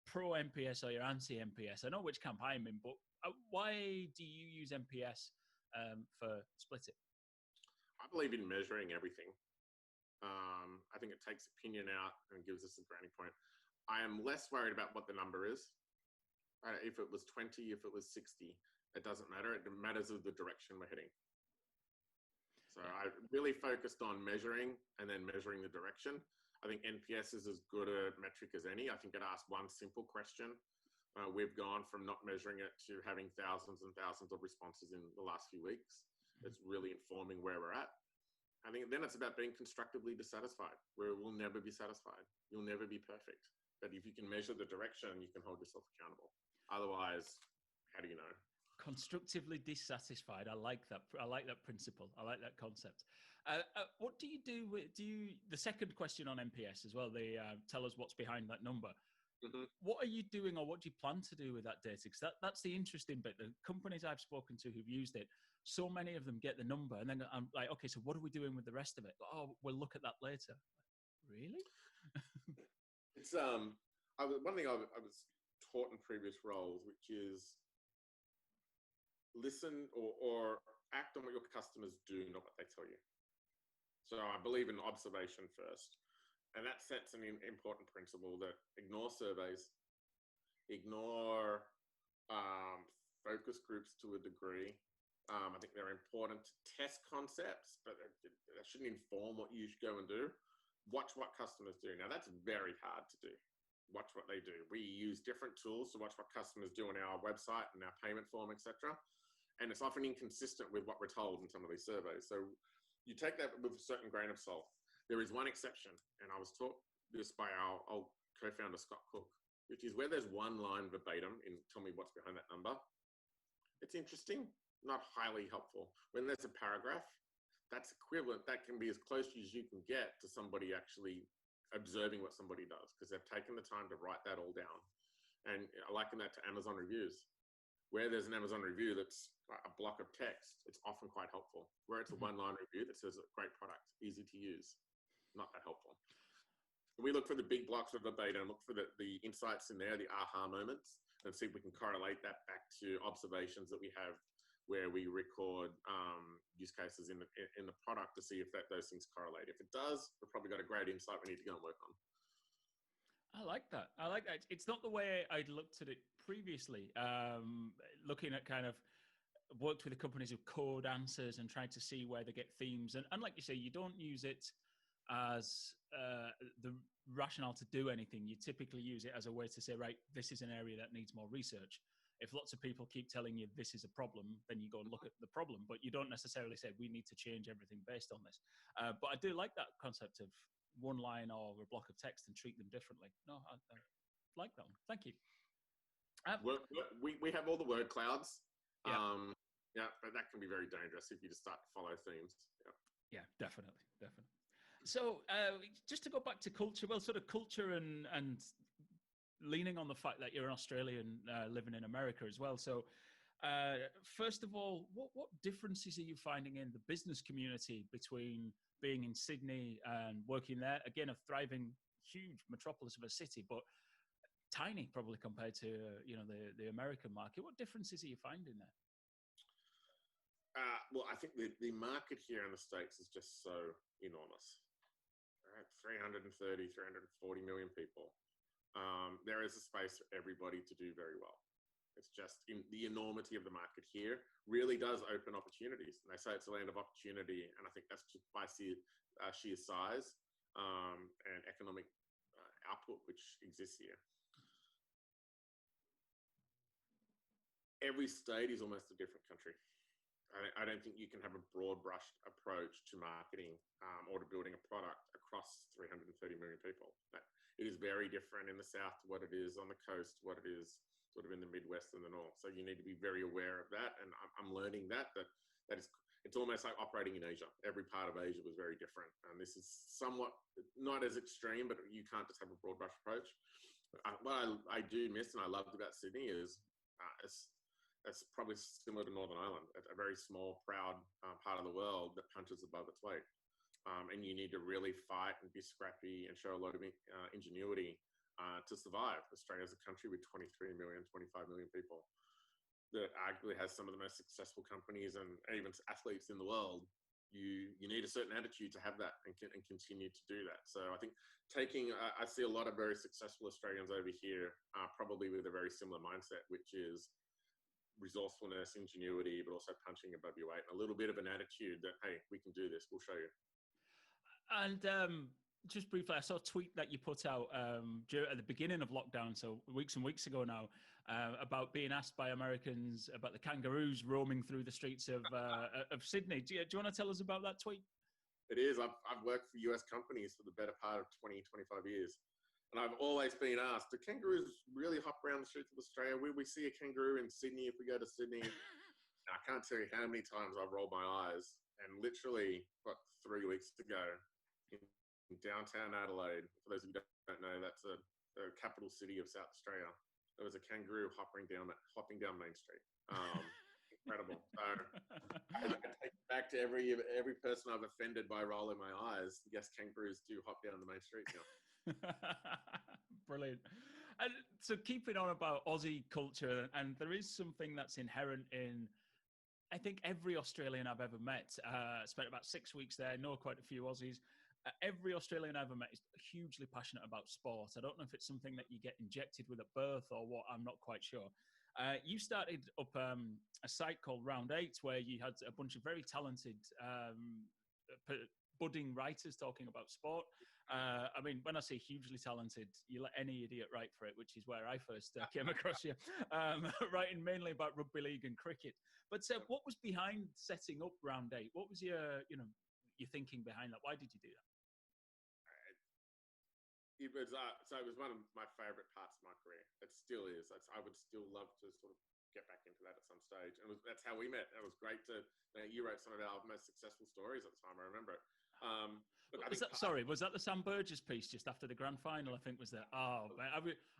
pro NPS or you're anti NPS. I know which camp I'm in, but why do you use NPS for Splitit? I believe in measuring everything. I think it takes opinion out and gives us a grounding point. I am less worried about what the number is. If it was 20, if it was 60, it doesn't matter. It matters of the direction we're heading. So I really focused on measuring and then measuring the direction. I think NPS is as good a metric as any. I think it asks one simple question. We've gone from not measuring it to having thousands and thousands of responses in the last few weeks. It's really informing where we're at. I think then it's about being constructively dissatisfied, where we'll never be satisfied. You'll never be perfect. But if you can measure the direction, you can hold yourself accountable. Otherwise, how do you know? Constructively dissatisfied. I like that. I like that principle. I like that concept. What do you do with, the second question on NPS as well, they tell us what's behind that number. Mm-hmm. What are you doing, or what do you plan to do with that data? Because that's the interesting bit. The companies I've spoken to who've used it, so many of them get the number and then I'm like, okay, so what are we doing with the rest of it? Oh, we'll look at that later. Really? It's one thing I was taught in previous roles, which is listen or act on what your customers do, not what they tell you. So I believe in observation first. And that sets an important principle that ignore surveys, ignore focus groups to a degree. I think they're important to test concepts, but they shouldn't inform what you should go and do. Watch what customers do. Now, that's very hard to do. Watch what they do. We use different tools to watch what customers do on our website and our payment form, etc. And it's often inconsistent with what we're told in some of these surveys. So you take that with a certain grain of salt. There is one exception, and I was taught this by our old co-founder, Scott Cook, which is where there's one line verbatim in tell me what's behind that number. It's interesting, not highly helpful. When there's a paragraph, that's equivalent. That can be as close as you can get to somebody actually observing what somebody does, because they've taken the time to write that all down. And I liken that to Amazon reviews. Where there's an Amazon review that's a block of text, it's often quite helpful. Where it's a one-line review that says, great product, easy to use, not that helpful. We look for the big blocks of verbatim, look for the insights in there, the aha moments, and see if we can correlate that back to observations that we have where we record use cases in the product to see if those things correlate. If it does, we've probably got a great insight we need to go and work on. I like that. It's not the way I'd looked at it previously. Looking at worked with the companies who code answers and tried to see where they get themes. And like you say, you don't use it as the rationale to do anything. You typically use it as a way to say, right, this is an area that needs more research. If lots of people keep telling you this is a problem, then you go and look at the problem, but you don't necessarily say we need to change everything based on this. But I do like that concept of one line or a block of text and treat them differently. No, I like that one. Thank you. We have all the word clouds. Yeah. But that can be very dangerous if you just start to follow themes. Yeah, definitely. So just to go back to culture, well, sort of culture and leaning on the fact that you're an Australian living in America as well. So first of all, what differences are you finding in the business community between being in Sydney and working there? Again, a thriving, huge metropolis of a city, but tiny probably compared to the American market. What differences are you finding there? Well, I think the market here in the States is just so enormous. 330, 340 million people. There is a space for everybody to do very well. It's just the enormity of the market here really does open opportunities. And they say it's a land of opportunity. And I think that's just by sheer size and economic output which exists here. Every state is almost a different country. I don't think you can have a broad brush approach to marketing or to building a product across 330 million people. It is very different in the South to what it is on the coast, what it is sort of in the Midwest and the North. So you need to be very aware of that. And I'm learning that it's almost like operating in Asia. Every part of Asia was very different. And this is somewhat not as extreme, but you can't just have a broad brush approach. What I do miss and I loved about Sydney is That's probably similar to Northern Ireland, a very small, proud part of the world that punches above its weight. And you need to really fight and be scrappy and show a lot of ingenuity to survive. Australia is a country with 23 million, 25 million people that arguably has some of the most successful companies and even athletes in the world. You need a certain attitude to have that and continue to do that. So I think I see a lot of very successful Australians over here, probably with a very similar mindset, which is resourcefulness, ingenuity, but also punching above your weight, and a little bit of an attitude that, hey, we can do this, we'll show you. And just briefly, I saw a tweet that you put out at the beginning of lockdown, so weeks and weeks ago now, about being asked by Americans about the kangaroos roaming through the streets of Sydney. Do you want to tell us about that tweet? It is. I've worked for US companies for the better part of 20, 25 years. And I've always been asked, do kangaroos really hop around the streets of Australia? Will we see a kangaroo in Sydney if we go to Sydney? I can't tell you how many times I've rolled my eyes. And literally, 3 weeks ago, in downtown Adelaide, for those of you who don't know, that's the capital city of South Australia. There was a kangaroo hopping down Main Street. Incredible. So I take it back to every person I've offended by rolling my eyes. Yes, kangaroos do hop down the main street now. Brilliant. And so keeping on about Aussie culture, and there is something that's inherent in, I think, every Australian I've ever met. Spent about 6 weeks there, know quite a few Aussies. Every Australian I've ever met is hugely passionate about sport. I don't know if it's something that you get injected with at birth or what, I'm not quite sure. You started up a site called Round 8 where you had a bunch of very talented budding writers talking about sport. I mean, when I say hugely talented, you let any idiot write for it, which is where I first came across you, writing mainly about rugby league and cricket. But what was behind setting up Round 8? What was your thinking behind that? Why did you do that? It was one of my favorite parts of my career. It still is. I would still love to sort of get back into that at some stage. And that's how we met. It was great you wrote some of our most successful stories at the time. I remember it. Was that the Sam Burgess piece just after the grand final? I think was that. Oh man,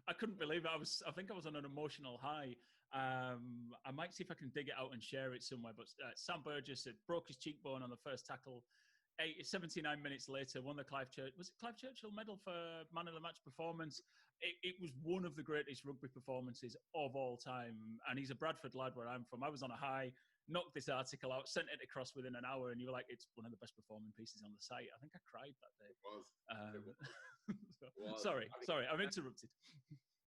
I couldn't believe it. I think I was on an emotional high. I might see if I can dig it out and share it somewhere. But Sam Burgess had broke his cheekbone on the first tackle. 79 minutes later, won the Clive Churchill Medal for Man of the Match performance. It was one of the greatest rugby performances of all time. And he's a Bradford lad where I'm from. I was on a high, knocked this article out, sent it across within an hour, and you were like, it's one of the best performing pieces on the site. I think I cried that day. It was. Sorry, I've interrupted.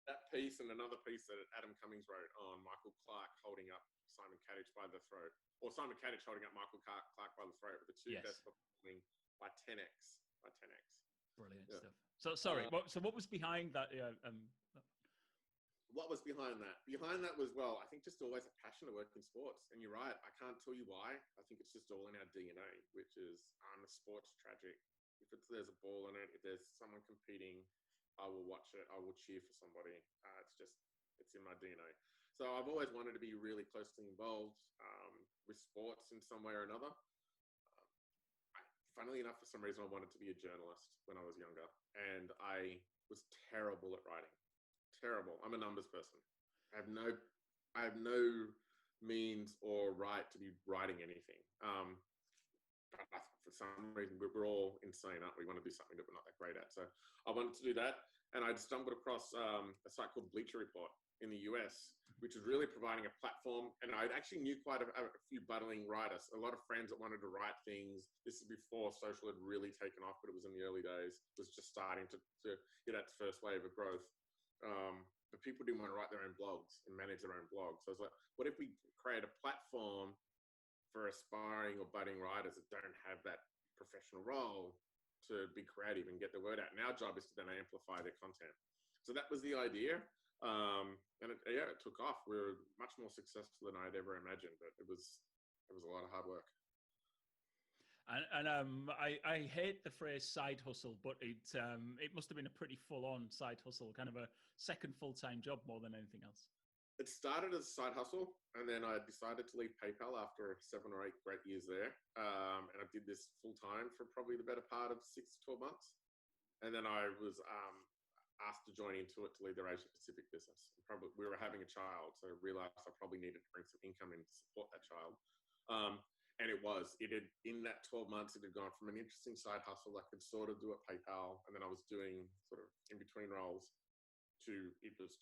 That piece and another piece that Adam Cummings wrote on Michael Clark holding up Simon Kadich by the throat, or Simon Kadich holding up Michael Clark by the throat, were the two best performing by 10x. Brilliant stuff. So sorry, so what was behind that? What was behind that? Behind that was, I think just always a passion to work in sports. And you're right, I can't tell you why. I think it's just all in our DNA, which is I'm a sports tragic. If there's a ball in it, if there's someone competing, I will watch it. I will cheer for somebody. It's in my DNA. So I've always wanted to be really closely involved with sports in some way or another. Funnily enough, for some reason, I wanted to be a journalist when I was younger, and I was terrible at writing. Terrible. I'm a numbers person. I have no means or right to be writing anything. But for some reason, we're all insane, aren't we? We want to do something that we're not that great at. So I wanted to do that, and I stumbled across a site called Bleacher Report in the US, which is really providing a platform. And I actually knew quite a few budding writers, a lot of friends that wanted to write things. This is before social had really taken off, but it was in the early days. It was just starting to get that first wave of growth. But people didn't want to write their own blogs and manage their own blogs. So I was like, what if we create a platform for aspiring or budding writers that don't have that professional role to be creative and get the word out? And our job is to then amplify their content. So that was the idea. And it took off. We were much more successful than I'd ever imagined, but it was a lot of hard work. And I hate the phrase side hustle, but it must have been a pretty full-on side hustle, kind of a second full-time job more than anything else. It started as a side hustle, and then I decided to leave PayPal after 7 or 8 great years there. And I did this full-time for probably the better part of 6 to 12 months. And then I was asked to join Intuit to lead their Asia Pacific business. Probably we were having a child, so I realized I probably needed to bring some income in to support that child. And it had, in that 12 months, it had gone from an interesting side hustle I could sort of do at PayPal, and then I was doing sort of in between roles to, it was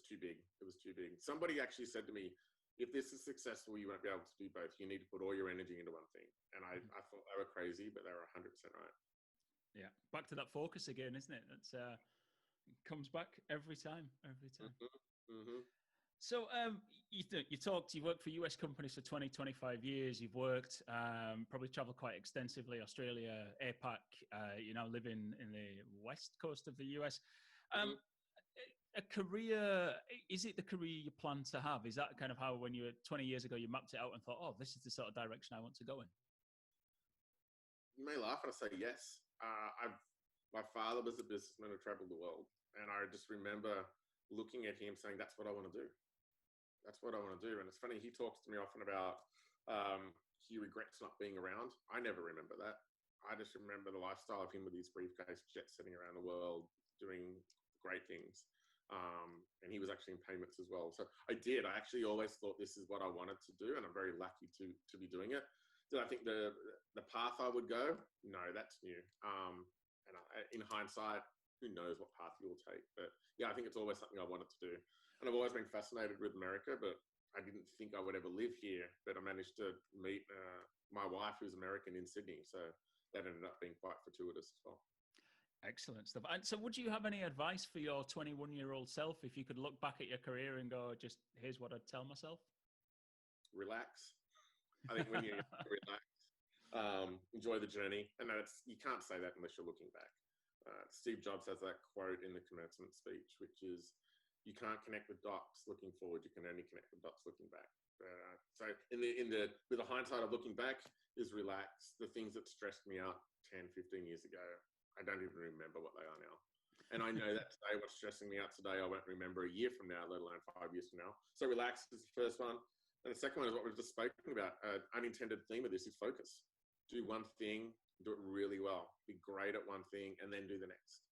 too big. It was too big. Somebody actually said to me, if this is successful, you won't be able to do both. You need to put all your energy into one thing. And I thought they were crazy, but they were 100% right. Yeah. Back to that focus again, isn't it? That's, it comes back every time. Mm-hmm. Mm-hmm. So you worked for US companies for 20, 25 years. You've worked, probably traveled quite extensively, Australia, APAC, you now live in the west coast of the US. A career, is it the career you plan to have? Is that kind of how, when you were 20 years ago, you mapped it out and thought, oh, this is the sort of direction I want to go in? You may laugh when I say yes. My father was a businessman who traveled the world. And I just remember looking at him saying, that's what I want to do. That's what I want to do. And it's funny, he talks to me often about he regrets not being around. I never remember that. I just remember the lifestyle of him with his briefcase, jet setting around the world, doing great things. And he was actually in payments as well. So I actually always thought this is what I wanted to do. And I'm very lucky to be doing it. Did I think the path I would go? No, that's new. In hindsight, who knows what path you will take. But yeah, I think it's always something I wanted to do. And I've always been fascinated with America, but I didn't think I would ever live here. But I managed to meet my wife, who's American, in Sydney. So that ended up being quite fortuitous as well. Excellent stuff. And so would you have any advice for your 21-year-old self if you could look back at your career and go, just here's what I'd tell myself? Relax. I think when you relax, enjoy the journey. And you can't say that unless you're looking back. Steve Jobs has that quote in the commencement speech, which is, you can't connect the dots looking forward. You can only connect the dots looking back. So with the hindsight of looking back is relax. The things that stressed me out 10, 15 years ago, I don't even remember what they are now. And I know that today, what's stressing me out today, I won't remember a year from now, let alone 5 years from now. So relax is the first one. And the second one is what we've just spoken about. Unintended theme of this is focus. Do one thing, do it really well. Be great at one thing, and then do the next.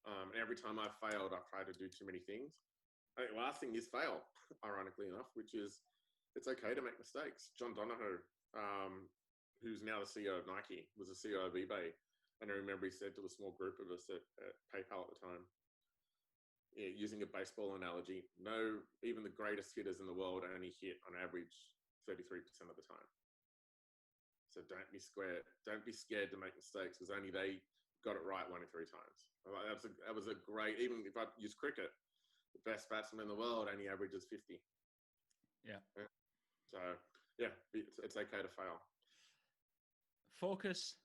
And every time I've failed, I've tried to do too many things. I think the last thing is fail, ironically enough, which is it's okay to make mistakes. John Donahoe, who's now the CEO of Nike, was the CEO of eBay. And I remember he said to a small group of us at PayPal at the time, using a baseball analogy, no, even the greatest hitters in the world only hit on average 33% of the time. So don't be scared to make mistakes, because only they got it right 1 in 3 times. That was a great, even if I use cricket, the best batsman in the world only averages 50. Yeah. So yeah, it's okay to fail. Focus,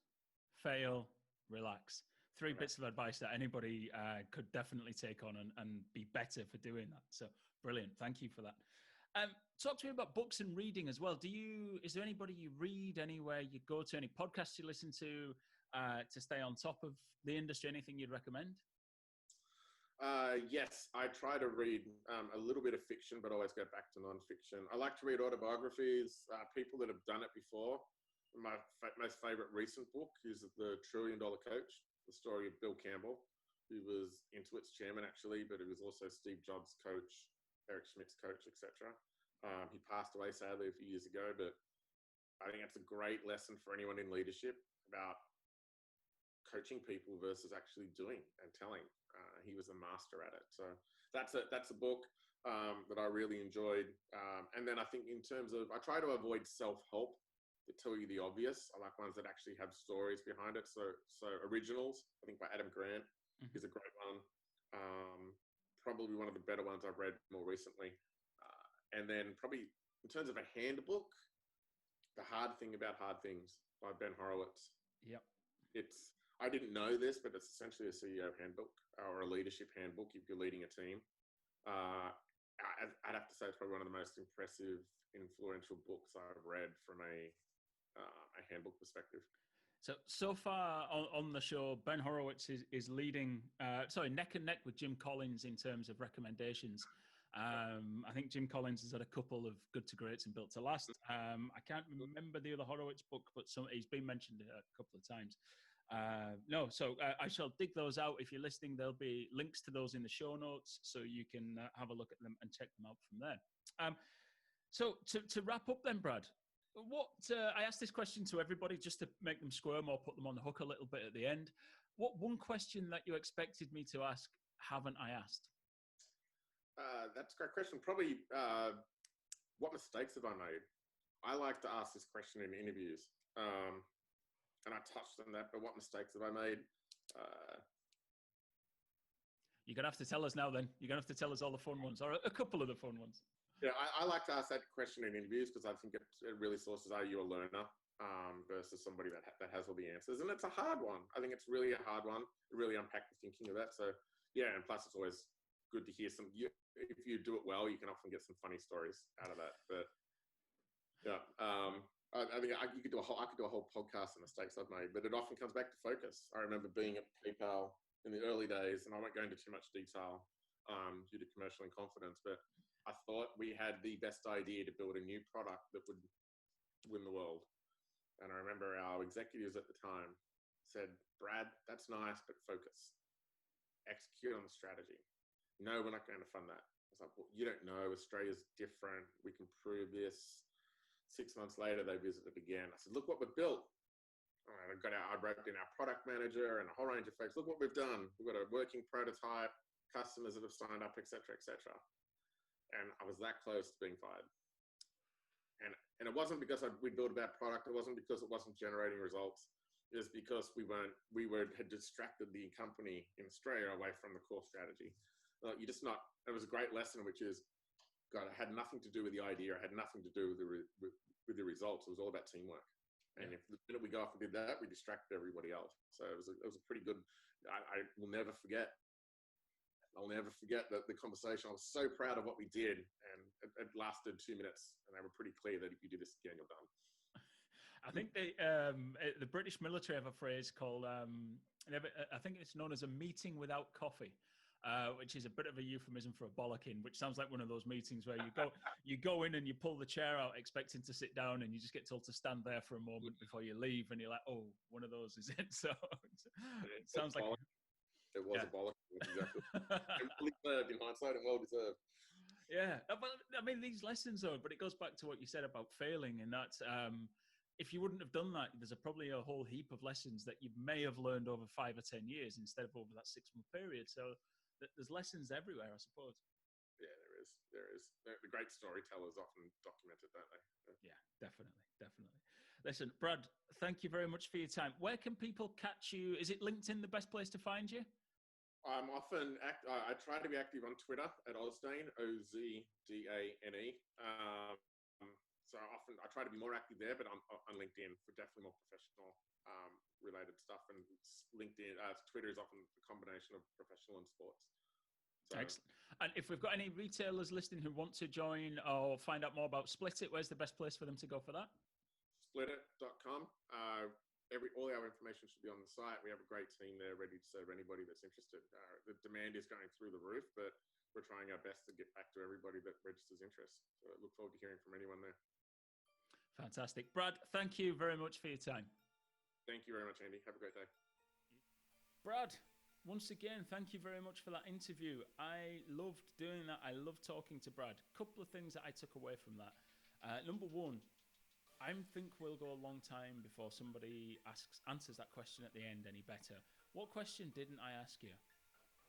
fail, relax. 3 bits of advice that anybody could definitely take on and be better for doing that. So brilliant. Thank you for that. Talk to me about books and reading as well. Is there anybody you read, anywhere you go to, any podcasts you listen to stay on top of the industry? Anything you'd recommend? Yes, I try to read a little bit of fiction, but always go back to non-fiction. I like to read autobiographies, people that have done it before. My most favorite recent book is The $1 Trillion Coach, the story of Bill Campbell, who was Intuit's chairman actually, but he was also Steve Jobs' coach, Eric Schmidt's coach, etc. He passed away sadly a few years ago, but I think that's a great lesson for anyone in leadership about coaching people versus actually doing and telling. He was a master at it. So that's a book that I really enjoyed. And then I think in terms of, I try to avoid self-help that tell you the obvious. I like ones that actually have stories behind it. So Originals, I think by Adam Grant, is a great one. Probably one of the better ones I've read more recently. And then probably in terms of a handbook, The Hard Thing About Hard Things by Ben Horowitz. Yep. I didn't know this, but it's essentially a CEO handbook or a leadership handbook if you're leading a team. I'd have to say it's probably one of the most impressive, influential books I've read from a handbook perspective. So far on the show, Ben Horowitz is leading, neck and neck with Jim Collins in terms of recommendations. I think Jim Collins has had a couple of Good to Greats and Built to Last. I can't remember the other Horowitz book, but he's been mentioned a couple of times. I shall dig those out. If you're listening, there'll be links to those in the show notes, so you can have a look at them and check them out from there. So to wrap up then, Brad, what I asked this question to everybody just to make them squirm or put them on the hook a little bit at the end. What one question that you expected me to ask haven't I asked? That's a great question. Probably, what mistakes have I made? I like to ask this question in interviews. And I touched on that, but what mistakes have I made? You're going to have to tell us now then. You're going to have to tell us all the fun ones, or a couple of the fun ones. Yeah, I like to ask that question in interviews because I think it really sources, are you a learner versus somebody that has all the answers? And it's a hard one. I think it's really a hard one. Really unpack the thinking of that. So yeah, and plus it's always good to hear if you do it well, you can often get some funny stories out of that. But yeah, I think I could do a whole podcast on mistakes I've made, but it often comes back to focus. I remember being at PayPal in the early days, and I won't go into too much detail due to commercial and confidence, but I thought we had the best idea to build a new product that would win the world. And I remember our executives at the time said, Brad, that's nice, but focus. Execute on the strategy. No, we're not going to fund that. I was like, well, you don't know. Australia's different. We can prove this. 6 months later, they visited again. I said, look what we've built. I wrote in our product manager and a whole range of folks. Look what we've done. We've got a working prototype, customers that have signed up, et cetera, et cetera. And I was that close to being fired. And it wasn't because we built a bad product. It wasn't because it wasn't generating results. It was because had distracted the company in Australia away from the core strategy. It was a great lesson, which is, God, it had nothing to do with the idea. It had nothing to do with the results. It was all about teamwork. And if the minute we go off and did that, we distracted everybody else. So it was a pretty good. I will never forget. I'll never forget the conversation. I was so proud of what we did, and it lasted 2 minutes. And they were pretty clear that if you do this again, you're done. I think the British military have a phrase called I think it's known as a meeting without coffee. Which is a bit of a euphemism for a bollocking, which sounds like one of those meetings where you go in and you pull the chair out expecting to sit down, and you just get told to stand there for a moment before you leave, and you're like, oh, one of those is it. So it sounds like it was a bollocking, exactly. And well deserved in hindsight, and well deserved. Yeah, but I mean these lessons though, but it goes back to what you said about failing, and that's if you wouldn't have done that, there's probably a whole heap of lessons that you may have learned over 5 or 10 years instead of over that 6-month period. So there's lessons everywhere, I suppose. Yeah, there is. The great storytellers often document it, don't they? Yeah, definitely. Listen, Brad, thank you very much for your time. Where can people catch you? Is it LinkedIn the best place to find you? I'm often I try to be active on Twitter at Ozdane, Ozdane. So often I try to be more active there, but I'm on LinkedIn for definitely more professional related stuff. And LinkedIn, Twitter is often a combination of professional and sports. So, excellent. And if we've got any retailers listening who want to join or find out more about Splitit, where's the best place for them to go for that? Splitit.com. All our information should be on the site. We have a great team there ready to serve anybody that's interested. The demand is going through the roof, but we're trying our best to get back to everybody that registers interest. So I look forward to hearing from anyone there. Fantastic. Brad, thank you very much for your time. Thank you very much, Andy. Have a great day. Brad, once again, thank you very much for that interview. I loved doing that. I loved talking to Brad. A couple of things that I took away from that. Number one, I think we'll go a long time before somebody answers that question at the end any better. What question didn't I ask you?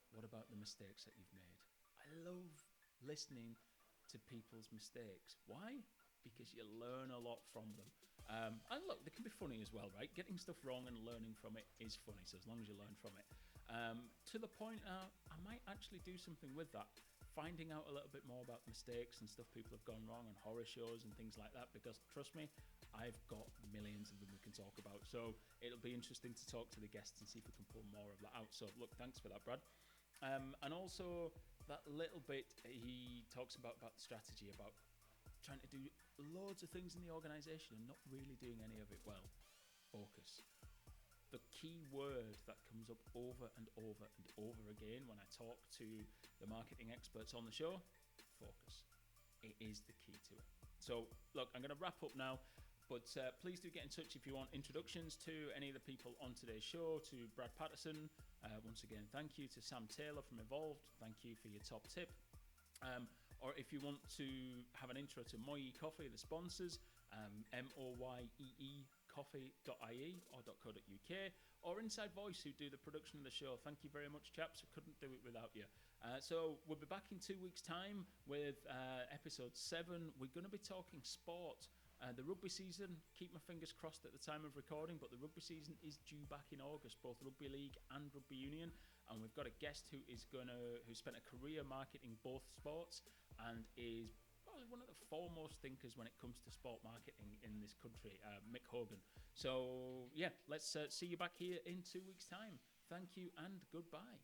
What about the mistakes that you've made? I love listening to people's mistakes. Why? Because you learn a lot from them. And look, they can be funny as well, right? Getting stuff wrong and learning from it is funny, so as long as you learn from it. To the point now, I might actually do something with that. Finding out a little bit more about mistakes and stuff people have gone wrong and horror shows and things like that, because trust me, I've got millions of them we can talk about. So it'll be interesting to talk to the guests and see if we can pull more of that out. So look, thanks for that, Brad. And also that little bit he talks about the strategy, about trying to do loads of things in the organization and not really doing any of it well. Focus. The key word that comes up over and over and over again when I talk to the marketing experts on the show, focus. It is the key to it. So look, I'm going to wrap up now, But please do get in touch if you want introductions to any of the people on today's show, to Brad Patterson. Once again, thank you to Sam Taylor from Evolved. Thank you for your top tip. Or if you want to have an intro to Moyee Coffee, the sponsors, MOYEE coffee.ie or .co.uk, or Inside Voice, who do the production of the show. Thank you very much, chaps. I couldn't do it without you. So we'll be back in 2 weeks' time with episode 7. We're going to be talking sport. The rugby season, keep my fingers crossed at the time of recording, but the rugby season is due back in August, both Rugby League and Rugby Union. And we've got a guest who spent a career marketing both sports and is probably one of the foremost thinkers when it comes to sport marketing in this country, Mick Hogan. So, yeah, let's see you back here in 2 weeks' time. Thank you and goodbye.